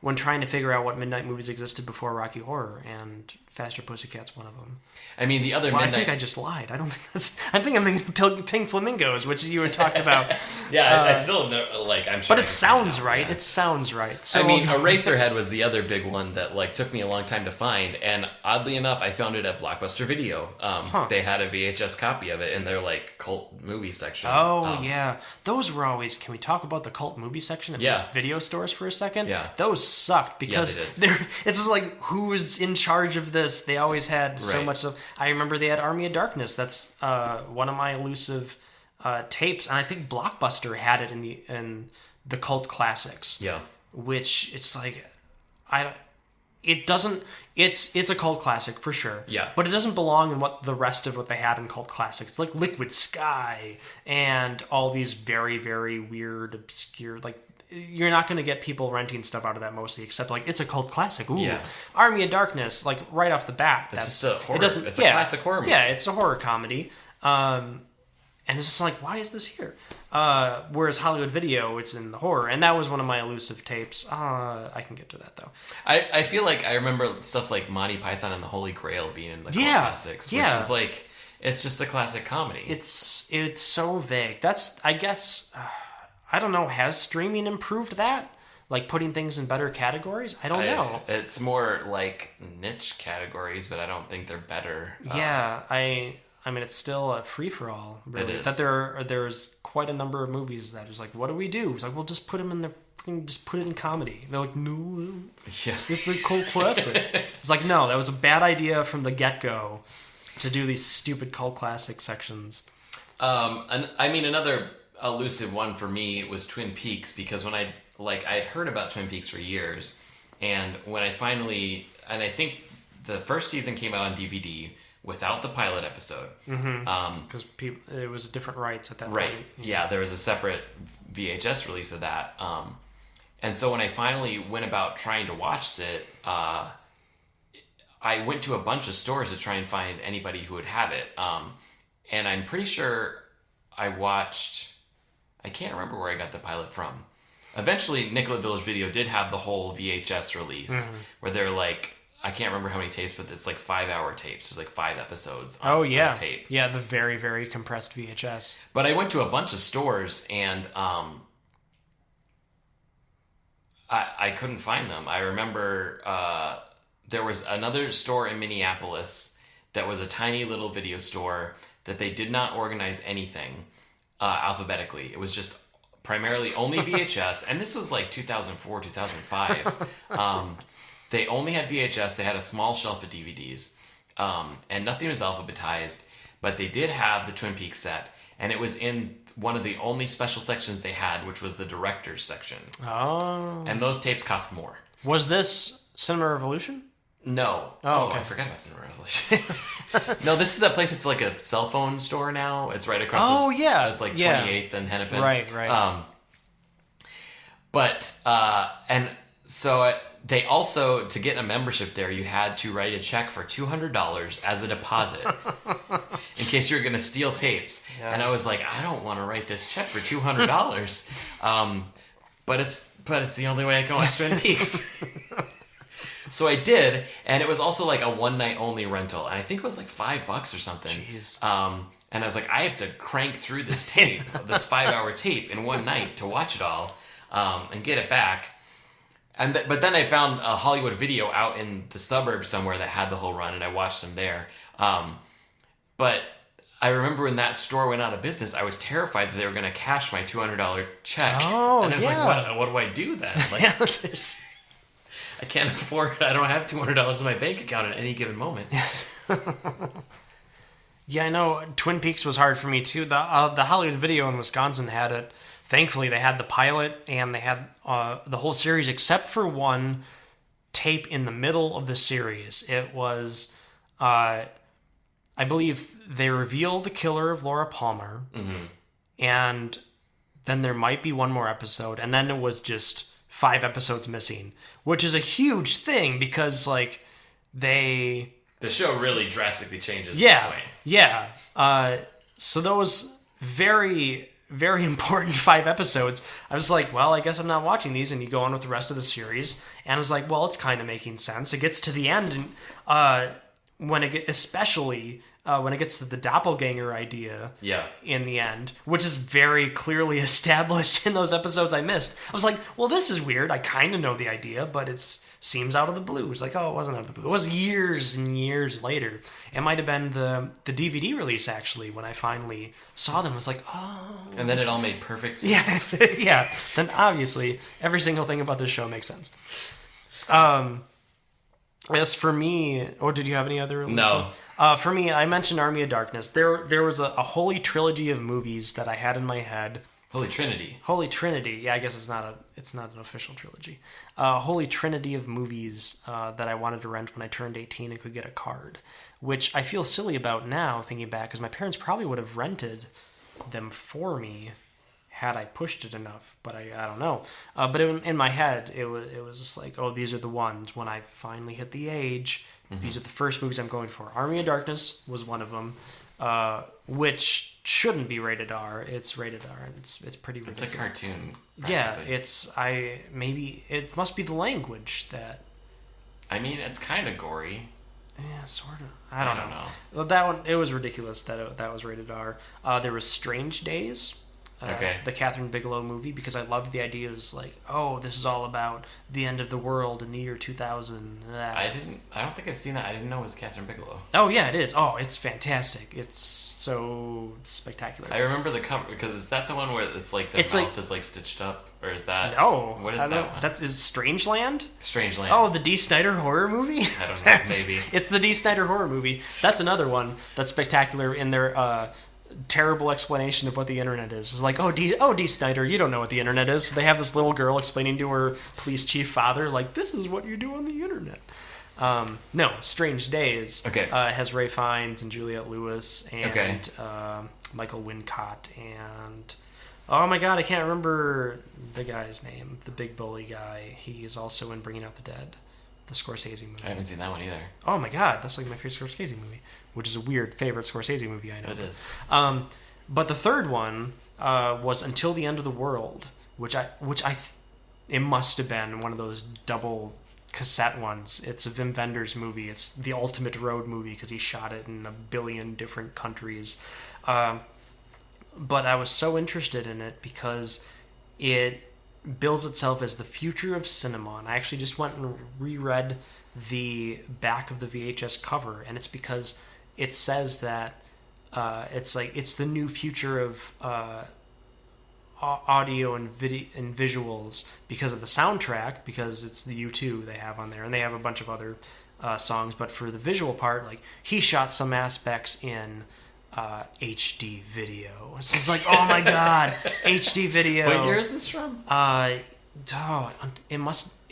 when trying to figure out what midnight movies existed before Rocky Horror, and Faster Pussycat's one of them. I mean, the other midnight... I think I just lied. I don't think that's... I think I'm thinking Pink Flamingos, which you had talked about. Yeah, I still know, like, I'm sure... But it sounds right. Yeah. It sounds right. So, I mean, Eraserhead was the other big one that, like, took me a long time to find, and oddly enough, I found it at Blockbuster Video. They had a VHS copy of it in their, like, cult movie section. Oh, yeah. Those were always... Can we talk about the cult movie section at video stores for a second? Yeah. Those sucked, because it's just like, who was in charge of this? They always had so much stuff. I remember they had Army of Darkness. That's one of my elusive tapes, and I think Blockbuster had it in the cult classics. Yeah, which it's like it doesn't. It's a cult classic for sure. Yeah, but it doesn't belong in what the rest of what they had in cult classics, like Liquid Sky and all these very, very weird, obscure, like. You're not going to get people renting stuff out of that mostly, except like it's a cult classic. Ooh, yeah. Army of Darkness, like right off the bat. It's just a horror. It's a classic horror movie. Yeah, it's a horror comedy, and it's just like, why is this here? Whereas Hollywood Video, it's in the horror, and that was one of my elusive tapes. I can get to that though. I feel like I remember stuff like Monty Python and the Holy Grail being in the cult classics, which is like it's just a classic comedy. It's so vague. That's I guess. I don't know. Has streaming improved that? Like putting things in better categories? I don't know. It's more like niche categories, but I don't think they're better. Yeah, I mean, it's still a free for all. Really. It is. That there's quite a number of movies that is like, what do we do? It's like, well, just put them in just put it in comedy. They're like, no, it's a cult classic. It's like, no, that was a bad idea from the get go to do these stupid cult classic sections. And I mean, another elusive one for me was Twin Peaks, because when I'd heard about Twin Peaks for years, and when I finally, and I think the first season came out on DVD without the pilot episode, because it was different rights at that point. Right? Yeah, there was a separate VHS release of that, and so when I finally went about trying to watch it, I went to a bunch of stores to try and find anybody who would have it, and I'm pretty sure I watched. I can't remember where I got the pilot from. Eventually, Nicollet Village Video did have the whole VHS release where they're like, I can't remember how many tapes, but it's like 5-hour tapes. There's like 5 episodes on the tape. Yeah, the very, very compressed VHS. But I went to a bunch of stores and I couldn't find them. I remember there was another store in Minneapolis that was a tiny little video store that they did not organize anything alphabetically. It was just primarily only VHS, and this was like 2004, 2005. They only had VHS. They had a small shelf of DVDs, and nothing was alphabetized, but they did have the Twin Peaks set, and it was in one of the only special sections they had, which was the director's section. Oh. And those tapes cost more. Was this Cinema Revolution? No. Oh, okay. I forgot about Cinema Revolution. No, this is that place. It's like a cell phone store now. It's right across. Oh, yeah. It's like 28th and Hennepin. Right. And so they also, to get a membership there, you had to write a check for $200 as a deposit in case you were going to steal tapes. Yeah. And I was like, I don't want to write this check for $200. But it's the only way I can watch Twin Peaks. So I did, and it was also like a one night only rental, and I think it was like $5 or something. Jeez. And I was like, I have to crank through this tape, this 5-hour tape in one night to watch it all, and get it back. But then I found a Hollywood Video out in the suburbs somewhere that had the whole run, and I watched them there. But I remember when that store went out of business, I was terrified that they were going to cash my $200 check. Oh, and I was like, what do I do then? Like, I can't afford it. I don't have $200 in my bank account at any given moment. Yeah, I know Twin Peaks was hard for me too. The Hollywood Video in Wisconsin had it. Thankfully, they had the pilot and they had the whole series except for one tape in the middle of the series. It was, I believe, they reveal the killer of Laura Palmer, and then there might be one more episode, and then it was just 5 episodes missing, which is a huge thing because, like, the show really drastically changes. Yeah. So those very, very important 5 episodes, I was like, well, I guess I'm not watching these, and you go on with the rest of the series, and I was like, well, it's kind of making sense. It gets to the end, and especially when it gets to the doppelganger idea in the end, which is very clearly established in those episodes I missed. I was like, well, this is weird. I kind of know the idea, but it seems out of the blue. It's like, oh, it wasn't out of the blue. It was years and years later. It might have been the DVD release, actually, when I finally saw them. I was like, oh. And then it all made perfect sense. Yeah. Then obviously, every single thing about this show makes sense. As for me, did you have any other releases? No. For me, I mentioned Army of Darkness. There was a holy trilogy of movies that I had in my head. Holy Trinity. Holy Trinity. Yeah, I guess it's not an official trilogy. Holy Trinity of movies that I wanted to rent when I turned 18 and could get a card, which I feel silly about now thinking back because my parents probably would have rented them for me had I pushed it enough, but I don't know. But in my head, it was just like, oh, these are the ones. When I finally hit the age, these are the first movies I'm going for. Army of Darkness was one of them, which shouldn't be rated R. It's rated R, and it's pretty ridiculous. It's a cartoon. Yeah, it must be the language that. I mean, it's kind of gory. Yeah, sort of. I don't know. Well, that one, it was ridiculous that was rated R. There was Strange Days. The Catherine Bigelow movie, because I loved the idea. It was like, oh, this is all about the end of the world in the year 2000. I don't think I've seen that. I didn't know it was Catherine Bigelow. Oh yeah, it is. Oh, it's fantastic. It's so spectacular. I remember the cover, because is that the one where it's like the mouth is like stitched up, or is that? No. What is that one? Is Strangeland? Strangeland. Oh, the Dee Snider horror movie. I don't know. Maybe it's the Dee Snider horror movie. That's another one that's spectacular in their. Terrible explanation of what the internet is. It's like, Dee Snider, you don't know what the internet is. So they have this little girl explaining to her police chief father, like, this is what you do on the internet. No, Strange Days has Ray Fiennes and Juliette Lewis and Michael Wincott and oh my god, I can't remember the guy's name, the big bully guy. He is also in Bringing Out the Dead, the Scorsese movie. I haven't seen that one either. Oh my god, that's like my favorite Scorsese movie, which is a weird favorite Scorsese movie, I know. It is. But the third one was Until the End of the World, it must have been one of those double cassette ones. It's a Wim Wenders movie. It's the ultimate road movie because he shot it in 1 billion different countries. But I was so interested in it because it bills itself as the future of cinema. And I actually just went and reread the back of the VHS cover, and it's because it says that it's like it's the new future of audio and video and visuals because of the soundtrack, because it's the U2 they have on there, and they have a bunch of other songs. But for the visual part, like he shot some aspects in HD video. So it's like, oh my god, HD video. What year is this from?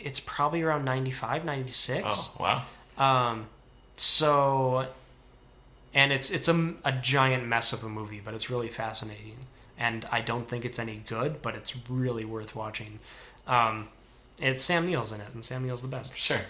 It's probably around 95, 96. Oh, wow. So, and it's a giant mess of a movie, but it's really fascinating. And I don't think it's any good, but it's really worth watching. It's Sam Neill's in it, and Sam Neill's the best. Sure.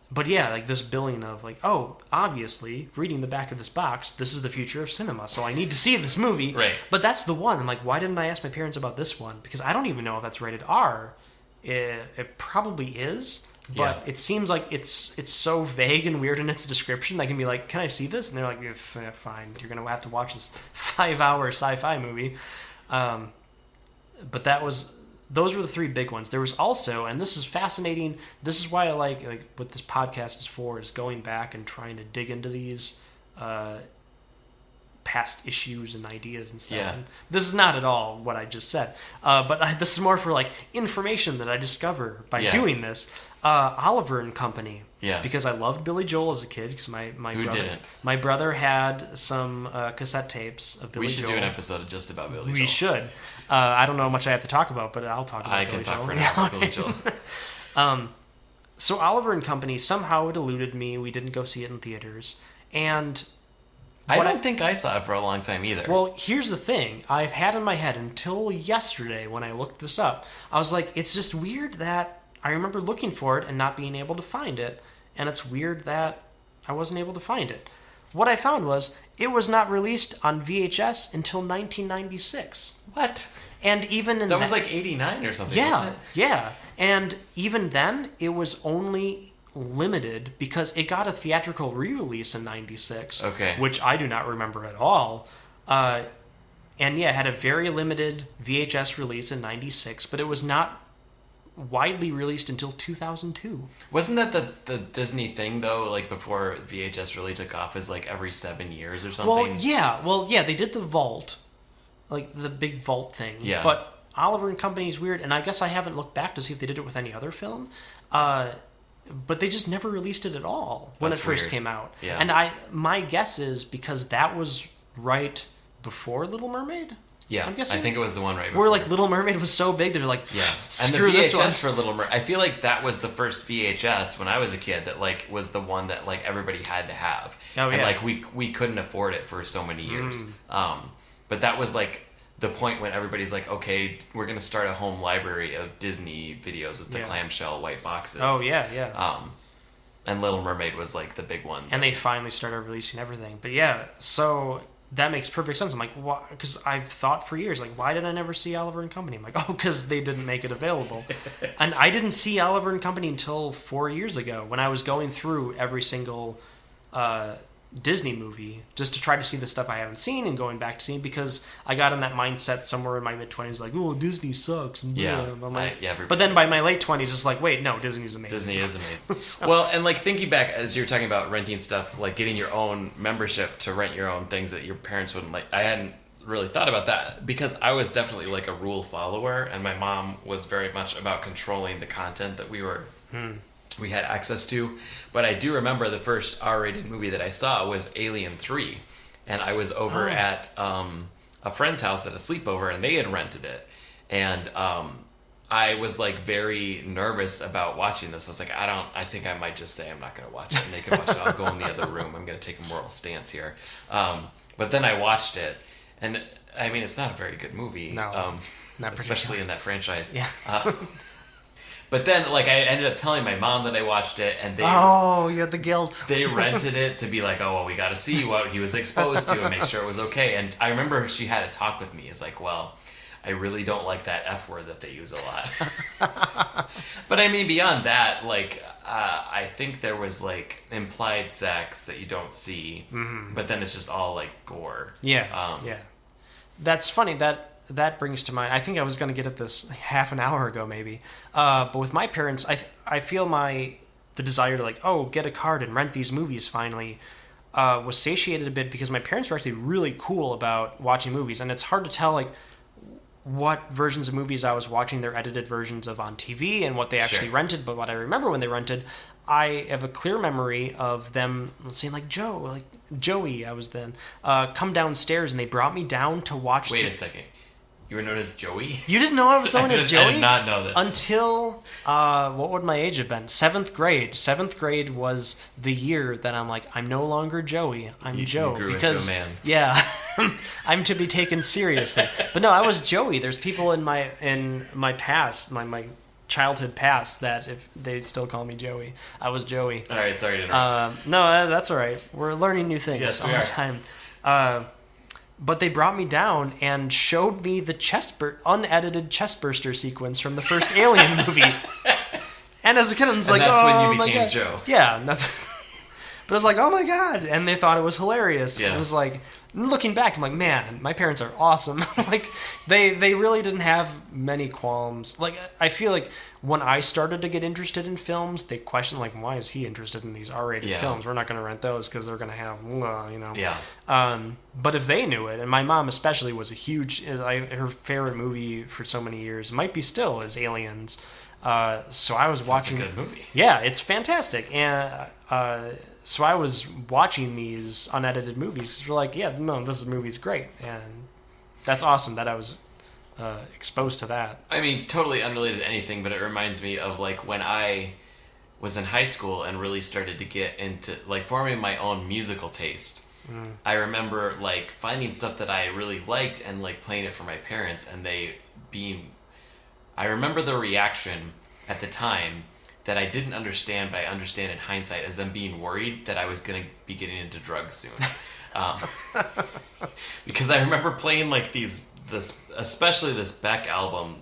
But yeah, like this billing of like, oh, obviously, reading the back of this box, this is the future of cinema, so I need to see this movie. Right. But that's the one. I'm like, why didn't I ask my parents about this one? Because I don't even know if that's rated R. It probably is, but it seems like it's so vague and weird in its description. I can be like, can I see this? And they're like, fine, you're going to have to watch this 5-hour sci-fi movie. But those were the three big ones. There was also, and this is fascinating, this is why I like what this podcast is for, is going back and trying to dig into these past issues and ideas and stuff. Yeah. And this is not at all what I just said, but this is more for like information that I discover by doing this. Oliver and Company. Yeah. Because I loved Billy Joel as a kid, because my brother had some cassette tapes of Billy Joel. We should do an episode just about Billy Joel. We should. I don't know how much I have to talk about, but I'll talk about Billy Joel. I can talk for an hour about Billy Joel. So Oliver and Company, somehow it eluded me. We didn't go see it in theaters. And I don't think I saw it for a long time either. Well, here's the thing. I've had in my head until yesterday when I looked this up. I was like, it's just weird that I remember looking for it and not being able to find it. And it's weird that I wasn't able to find it. What I found was it was not released on VHS until 1996. What? And even in that was like 89 or something, yeah, wasn't it? Yeah. And even then, it was only limited because it got a theatrical re-release in 96. Okay. Which I do not remember at all. And yeah, it had a very limited VHS release in 96, but it was not widely released until 2002. Wasn't that the Disney thing though? Like before VHS really took off, is like every 7 years or something. Well, yeah, they did the vault, like the big vault thing. Yeah. But Oliver and Company is weird, and I guess I haven't looked back to see if they did it with any other film. But they just never released it at all when it first came out. Yeah. And my guess is because that was right before Little Mermaid. Yeah, I'm guessing. I think it was the one right before. Where like Little Mermaid was so big, they're like, yeah. Screw and the this one. VHS for Little Mermaid, I feel like that was the first VHS when I was a kid that like was the one that like everybody had to have. Oh, and yeah. like we couldn't afford it for so many years. But that was like the point when everybody's like, okay, we're gonna start a home library of Disney videos with the clamshell white boxes. Oh yeah. And Little Mermaid was like the big one. And they finally started releasing everything. But yeah, so that makes perfect sense. I'm like, why? Because I've thought for years, like, why did I never see Oliver and Company? I'm like, oh, because they didn't make it available. And I didn't see Oliver and Company until 4 years ago when I was going through every single Disney movie just to try to see the stuff I haven't seen and going back to see, because I got in that mindset somewhere in my mid-20s, like, oh, Disney sucks. And I'm like, but then by my late 20s, it's like, wait, no, Disney's amazing. Disney is amazing. So, well, and like thinking back, as you're talking about renting stuff, like getting your own membership to rent your own things that your parents wouldn't like, I hadn't really thought about that because I was definitely like a rule follower, and my mom was very much about controlling the content that we had access to. But I do remember the first R-rated movie that I saw was Alien 3. And I was over at a friend's house at a sleepover, and they had rented it. And I was like very nervous about watching this. I was like, I think I might just say I'm not going to watch it. And they can watch it. I'll go in the other room. I'm going to take a moral stance here. But then I watched it. And I mean, it's not a very good movie. No, not especially in that franchise. Yeah. But then, like, I ended up telling my mom that I watched it, and they... Oh, you had the guilt. They rented it to be like, oh, well, we got to see what he was exposed to and make sure it was okay. And I remember she had a talk with me. It's like, well, I really don't like that F word that they use a lot. But, I mean, beyond that, like, I think there was, like, implied sex that you don't see, but then it's just all, like, gore. Yeah, yeah. That's funny. That brings to mind, I think I was going to get at this half an hour ago maybe, but with my parents, I feel the desire to like, oh, get a card and rent these movies finally, was satiated a bit because my parents were actually really cool about watching movies, and it's hard to tell like what versions of movies I was watching their edited versions of on TV and what they actually rented. But what I remember when they rented, I have a clear memory of them saying like, Joey, I was then, come downstairs, and they brought me down to watch. Wait a second. You were known as Joey? You didn't know I was known as Joey? I did not know this. Until, what would my age have been? 7th grade. 7th grade was the year that I'm like, I'm no longer Joey. I'm Joe. You grew because, into a man. Yeah. I'm to be taken seriously. But no, I was Joey. There's people in my past, my childhood past, that if they still call me Joey. I was Joey. All right, sorry to interrupt. No, that's all right. We're learning new things all the time. But they brought me down and showed me the unedited chestburster sequence from the first Alien movie. And as a kid, I was like, that's oh, when you became God. Joe. Yeah, but I was like, oh my God. And they thought it was hilarious. Yeah. It was like, looking back, I'm like, man, my parents are awesome. Like, they really didn't have many qualms. Like, I feel like when I started to get interested in films, they questioned, like, why is he interested in these R-rated films? We're not going to rent those because they're going to have, Yeah. But if they knew it, and my mom especially was a huge, her favorite movie for so many years, might be still, is Aliens. So I was watching. It's a good movie. Yeah, it's fantastic. And so I was watching these unedited movies. We're like, yeah, no, this movie's great. And that's awesome that I was exposed to that. I mean, totally unrelated to anything, but it reminds me of like when I was in high school and really started to get into like forming my own musical taste. I remember like finding stuff that I really liked and like playing it for my parents, and I remember the reaction at the time that I didn't understand, but I understand in hindsight, as them being worried that I was going to be getting into drugs soon. Because I remember playing like especially this Beck album,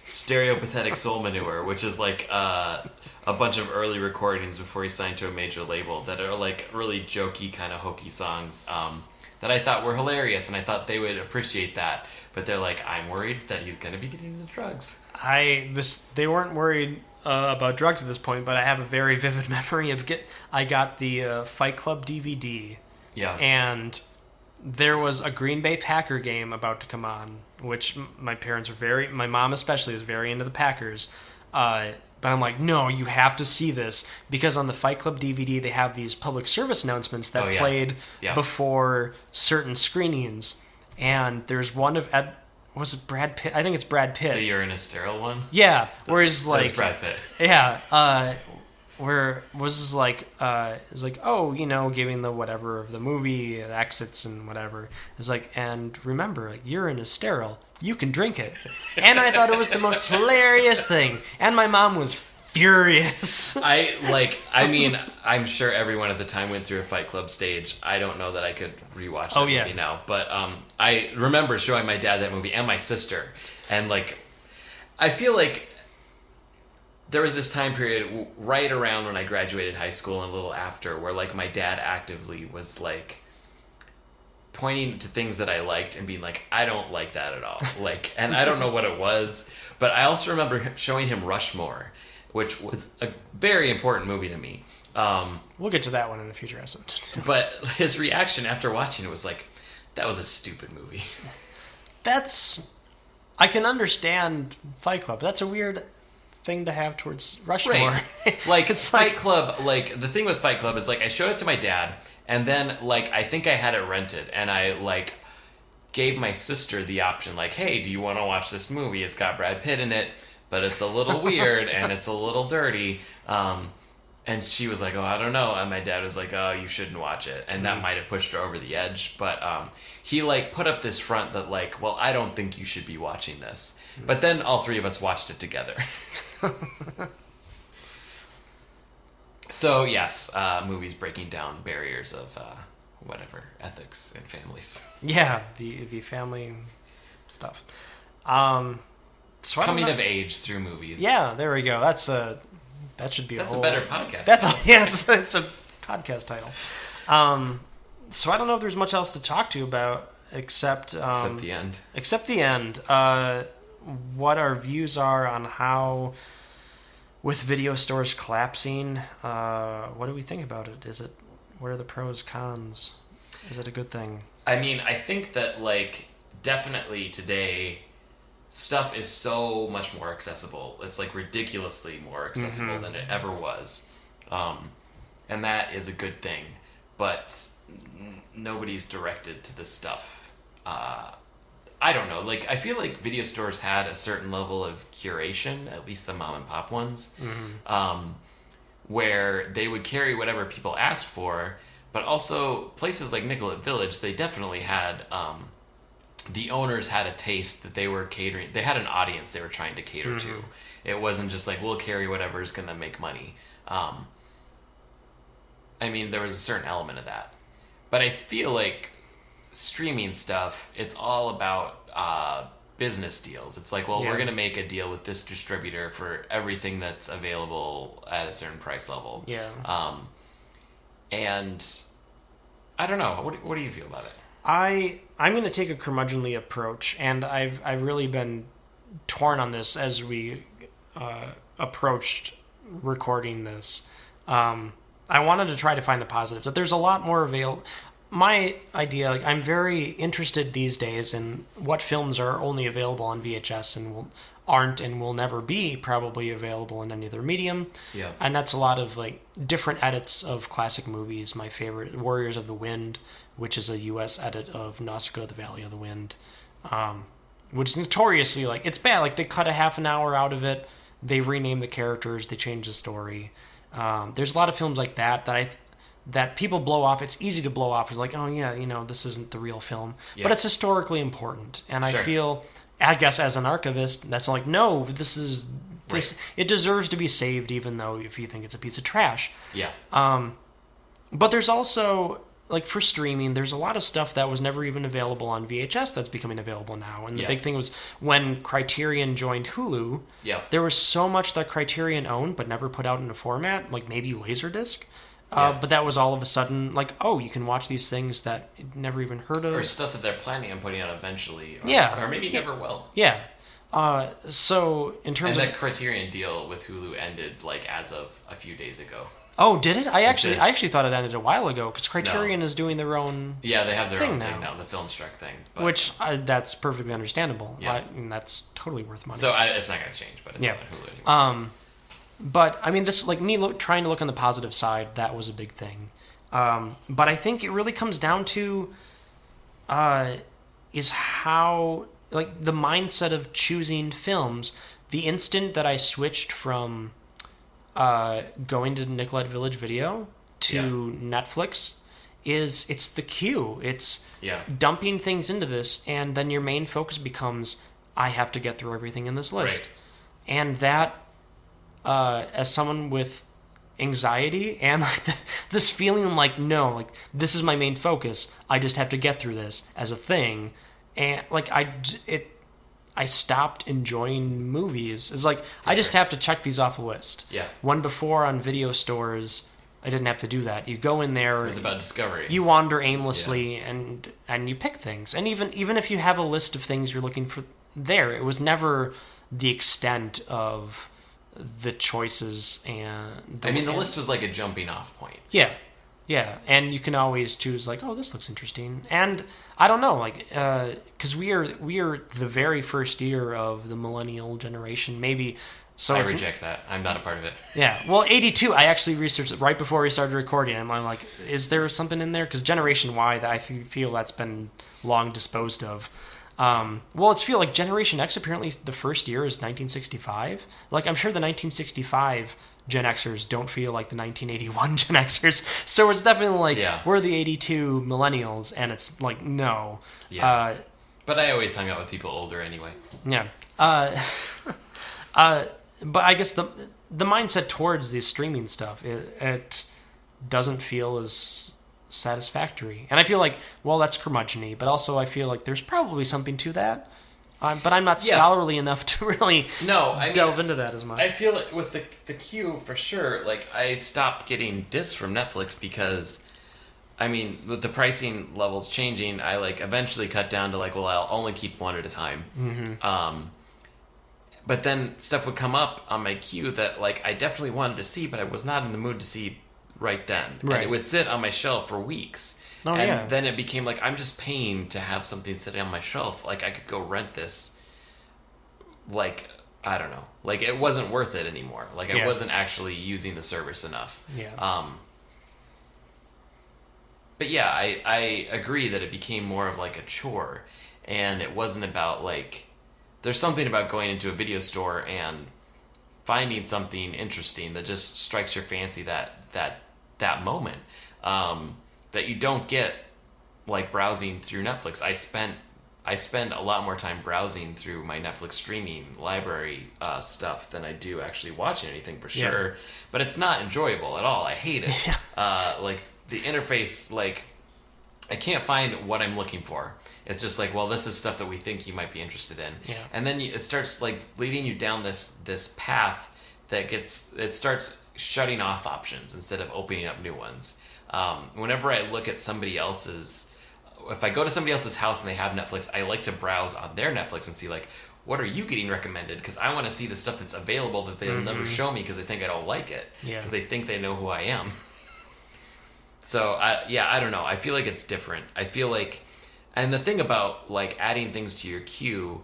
Stereopathetic Soul Manure, which is like a bunch of early recordings before he signed to a major label that are like really jokey, kind of hokey songs that I thought were hilarious, and I thought they would appreciate that. But they're like, I'm worried that he's going to be getting into drugs. They weren't worried about drugs at this point, but I have a very vivid memory of I got the Fight Club DVD. Yeah. And there was a Green Bay Packer game about to come on, which my mom especially was very into the Packers. But I'm like, no, you have to see this, because on the Fight Club DVD they have these public service announcements that played before certain screenings. And there's one of was it Brad Pitt? I think it's Brad Pitt. The You're in a Sterile one? Yeah. Whereas like that's Brad Pitt. Yeah. Where was like it's like, oh, giving the whatever of the movie, exits and whatever. It's like, and remember, like, urine is sterile. You can drink it. And I thought it was the most hilarious thing. And my mom was furious. I'm sure everyone at the time went through a Fight Club stage. I don't know that I could rewatch that movie now. But I remember showing my dad that movie and my sister. And like, I feel like there was this time period right around when I graduated high school and a little after where like my dad actively was like pointing to things that I liked and being like, I don't like that at all. Like, and I don't know what it was, but I also remember showing him Rushmore, which was a very important movie to me. We'll get to that one in a future episode. But his reaction after watching it was like, that was a stupid movie. I can understand Fight Club. That's a weird thing to have towards Rushmore. Right. Like, it's Fight Club, like, the thing with Fight Club is, like, I showed it to my dad, and then, like, I think I had it rented, and I, like, gave my sister the option, like, hey, do you want to watch this movie? It's got Brad Pitt in it, but it's a little weird, and it's a little dirty. And she was like, oh, I don't know. And my dad was like, oh, you shouldn't watch it. And that might have pushed her over the edge. But he, like, put up this front that, like, well, I don't think you should be watching this. But then all three of us watched it together. So, yes, movies breaking down barriers of whatever, ethics and families. Yeah, the family stuff. So coming of age through movies. Yeah, there we go. That should be a better podcast. It's a podcast title. So I don't know if there's much else to talk to you about except the end. Except the end. What our views are on how with video stores collapsing, what do we think about it? What are the pros, cons? Is it a good thing? I mean, I think that, like, definitely today, stuff is so much more accessible. It's, like, ridiculously more accessible than it ever was. And that is a good thing. But nobody's directed to this stuff. I don't know. Like, I feel like video stores had a certain level of curation, at least the mom and pop ones, where they would carry whatever people asked for, but also places like Nicollet Village, they definitely had, the owners had a taste that they were catering. They had an audience they were trying to cater to. It wasn't just like, we'll carry whatever's going to make money. I mean, there was a certain element of that. But I feel like streaming stuff, it's all about business deals. It's like, well, we're going to make a deal with this distributor for everything that's available at a certain price level. Yeah. And I don't know. What do you feel about it? I'm going to take a curmudgeonly approach, and I've really been torn on this as we approached recording this. I wanted to try to find the positives, but there's a lot more available. My idea, like, I'm very interested these days in what films are only available on VHS and aren't and will never be probably available in any other medium. Yeah. And that's a lot of, like, different edits of classic movies. My favorite, Warriors of the Wind, which is a U.S. edit of Nausicaa, The Valley of the Wind, which is notoriously, like, it's bad. Like, they cut a half an hour out of it. They rename the characters. They change the story. There's a lot of films like that that people blow off. It's easy to blow off. It's like, oh yeah, this isn't the real film, but it's historically important. And I feel, I guess, as an archivist, that's like, no, this. It deserves to be saved, even though if you think it's a piece of trash. Yeah. But there's also, like, for streaming, there's a lot of stuff that was never even available on VHS that's becoming available now. And the big thing was when Criterion joined Hulu, there was so much that Criterion owned but never put out in a format, like maybe Laserdisc. But that was all of a sudden like, oh, you can watch these things that you'd never even heard of. Or stuff that they're planning on putting out eventually. Or maybe never will. Yeah. So in terms of... And that Criterion deal with Hulu ended, like, as of a few days ago. Oh, did it? I actually thought it ended a while ago, because Criterion is doing their own they have their own thing now, the Filmstruck thing. But... Which, that's perfectly understandable. Yeah. And that's totally worth money. So it's not going to change, but it's not on Hulu anymore. But, I mean, this, like, me trying to look on the positive side, that was a big thing. But I think it really comes down to is how, like, the mindset of choosing films. The instant that I switched from going to Nicollet Village Video to Netflix, it's the queue. It's dumping things into this, and then your main focus becomes, I have to get through everything in this list. Right. And that... as someone with anxiety and like this feeling like, no, like, this is my main focus. I just have to get through this as a thing. And like, I stopped enjoying movies. It's like, I just have to check these off a list. Yeah. When before on video stores, I didn't have to do that. You go in there. It was about discovery. You wander aimlessly and you pick things. And even if you have a list of things you're looking for there, it was never the extent of the choices and... the list was like a jumping off point. Yeah. And you can always choose, like, oh, this looks interesting. And I don't know, like, because we are the very first year of the millennial generation, maybe. So I reject that. I'm not a part of it. Yeah. Well, 82, I actually researched it right before we started recording. And I'm like, is there something in there? Because Generation Y, I feel that's been long disposed of. Well, it's feel like Generation X, apparently the first year is 1965. Like, I'm sure the 1965 Gen Xers don't feel like the 1981 Gen Xers. So it's definitely like, we're the 82 millennials, and it's like, no. Yeah. But I always hung out with people older anyway. Yeah. But I guess the mindset towards the streaming stuff, it doesn't feel as satisfactory. And I feel like, well, that's curmudgeon-y, but also I feel like there's probably something to that. But I'm not scholarly enough to really delve into that as much. I feel like with the queue, for sure, like, I stopped getting discs from Netflix because, I mean, with the pricing levels changing, I, like, eventually cut down to, like, well, I'll only keep one at a time. Mm-hmm. But then stuff would come up on my queue that like I definitely wanted to see, but I was not in the mood to see right then. Right. And it would sit on my shelf for weeks. Oh, and yeah. then it became like I'm just paying to have something sitting on my shelf. Like I could go rent this. Like I don't know. Like it wasn't worth it anymore. Like I wasn't actually using the service enough. Yeah. But yeah, I agree that it became more of like a chore, and it wasn't about like. There's something about going into a video store and finding something interesting that just strikes your fancy that moment that you don't get like browsing through Netflix. I spend a lot more time browsing through my Netflix streaming library stuff than I do actually watching anything for sure. Yeah. But it's not enjoyable at all. I hate it. Like the interface, like I can't find what I'm looking for. It's just like, well, this is stuff that we think you might be interested in. Yeah. And then it starts like leading you down this path that starts shutting off options instead of opening up new ones. Whenever I look at somebody else's, if I go to somebody else's house and they have Netflix, I like to browse on their Netflix and see like, what are you getting recommended? Because I want to see the stuff that's available that they'll never show me because they think I don't like it. Because they think they know who I am. So, I don't know. I feel like it's different. I feel like... And the thing about like adding things to your queue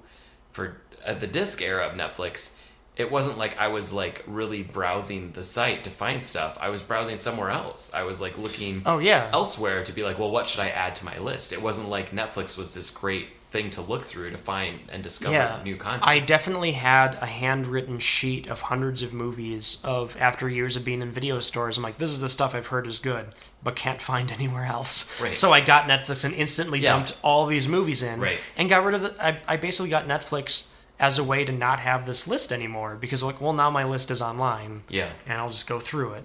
for the disc era of Netflix, it wasn't like I was like really browsing the site to find stuff. I was browsing somewhere else. I was like looking elsewhere to be like, well, what should I add to my list? It wasn't like Netflix was this great thing to look through to find and discover new content. I definitely had a handwritten sheet of hundreds of movies of after years of being in video stores. I'm like, this is the stuff I've heard is good, but can't find anywhere else. Right. So I got Netflix and instantly dumped all these movies in and got rid of it. I basically got Netflix as a way to not have this list anymore because like, well, now my list is online. Yeah. And I'll just go through it.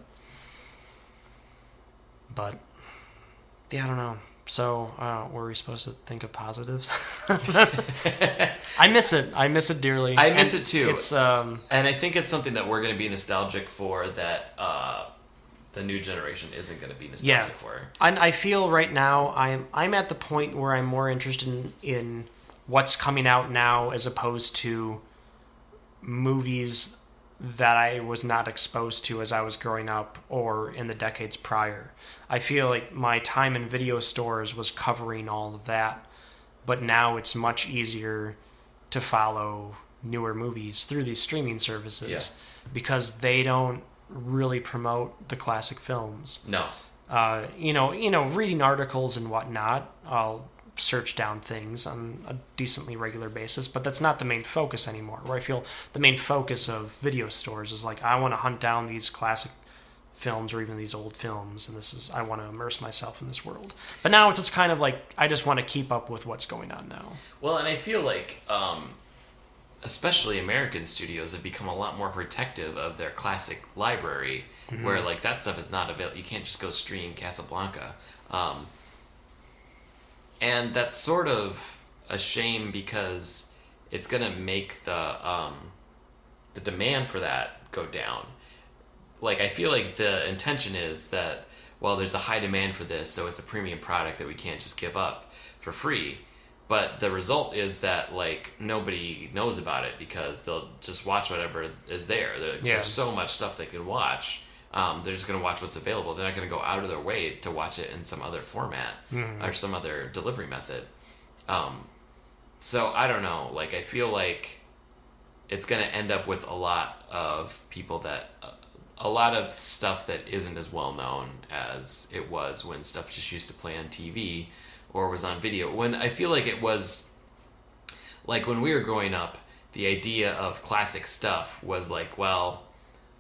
But yeah, I don't know. So, were we supposed to think of positives? I miss it. I miss it dearly. I miss it too. It's and I think it's something that we're going to be nostalgic for that the new generation isn't going to be nostalgic for. And I feel right now I'm at the point where I'm more interested in what's coming out now as opposed to movies that I was not exposed to as I was growing up or in the decades prior. I feel like my time in video stores was covering all of that, but now it's much easier to follow newer movies through these streaming services because they don't really promote the classic films. No. Reading articles and whatnot, I'll search down things on a decently regular basis, but that's not the main focus anymore. Where I feel the main focus of video stores is like, I want to hunt down these classic films or even these old films, and I want to immerse myself in this world. But now it's just kind of like, I just want to keep up with what's going on now. Well, and I feel like, especially American studios have become a lot more protective of their classic library, where like that stuff is not available. You can't just go stream Casablanca. And that's sort of a shame because it's going to make the demand for that go down. Like, I feel like the intention is that, well, there's a high demand for this, so it's a premium product that we can't just give up for free. But the result is that, like, nobody knows about it because they'll just watch whatever is there. There's so much stuff they can watch. They're just going to watch what's available. They're not going to go out of their way to watch it in some other format or some other delivery method. So I don't know. Like, I feel like it's going to end up with a lot of people that... a lot of stuff that isn't as well known as it was when stuff just used to play on TV or was on video. When I feel like it was... Like, when we were growing up, the idea of classic stuff was like, well...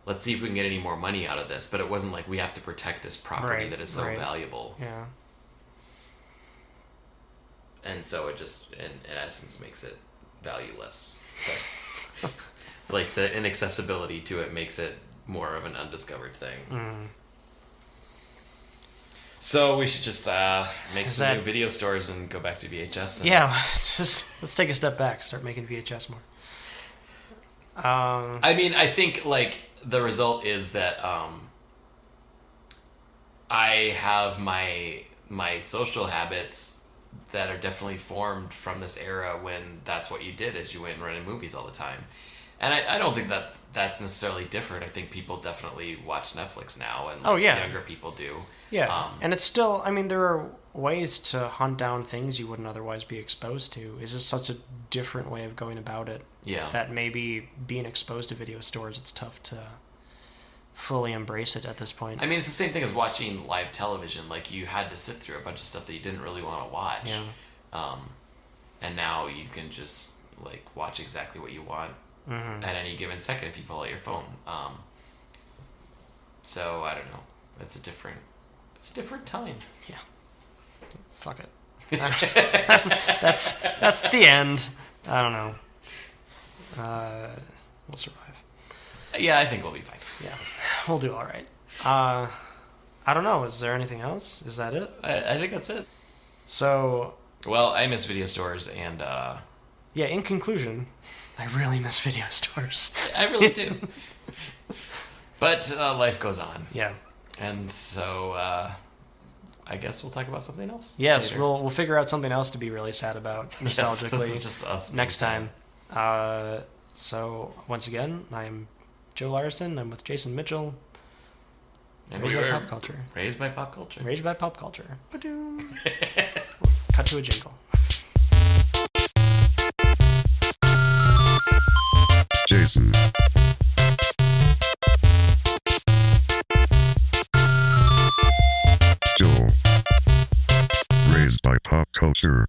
let's see if we can get any more money out of this. But it wasn't like we have to protect this property that is so valuable. Yeah. And so it just, in essence, makes it valueless. But, like, the inaccessibility to it makes it more of an undiscovered thing. So we should just make some new video stores and go back to VHS. Let's take a step back. Start making VHS more. I mean, I think, like... the result is that I have my social habits that are definitely formed from this era when that's what you did is you went and rented movies all the time. And I don't think that that's necessarily different. I think people definitely watch Netflix now, and Oh, yeah. younger people do. Yeah, and it's still, I mean, there are ways to hunt down things you wouldn't otherwise be exposed to. It's just such a different way of going about it. Yeah. That maybe being exposed to video stores, it's tough to fully embrace it at this point. I mean, it's the same thing as watching live television. Like, you had to sit through a bunch of stuff that you didn't really want to watch. Yeah. And now you can just, like, watch exactly what you want at any given second if you pull out your phone. So, I don't know. It's a different time. Yeah. Fuck it. That's the end. I don't know. We'll survive. Yeah, I think we'll be fine. Yeah, we'll do all right. I don't know. Is there anything else? Is that it? I think that's it. So... Well, I miss video stores, and... Yeah, in conclusion, I really miss video stores. I really do. But life goes on. Yeah. And so... I guess we'll talk about something else. Yes, later. we'll figure out something else to be really sad about nostalgically. Yes, this is just us next time. So once again, I'm Joe Larsen. I'm with Jason Mitchell. And Raised we by were pop culture. Raised by pop culture. Raised by pop culture. Cut to a jingle. Jason. Joel. Raised by pop culture.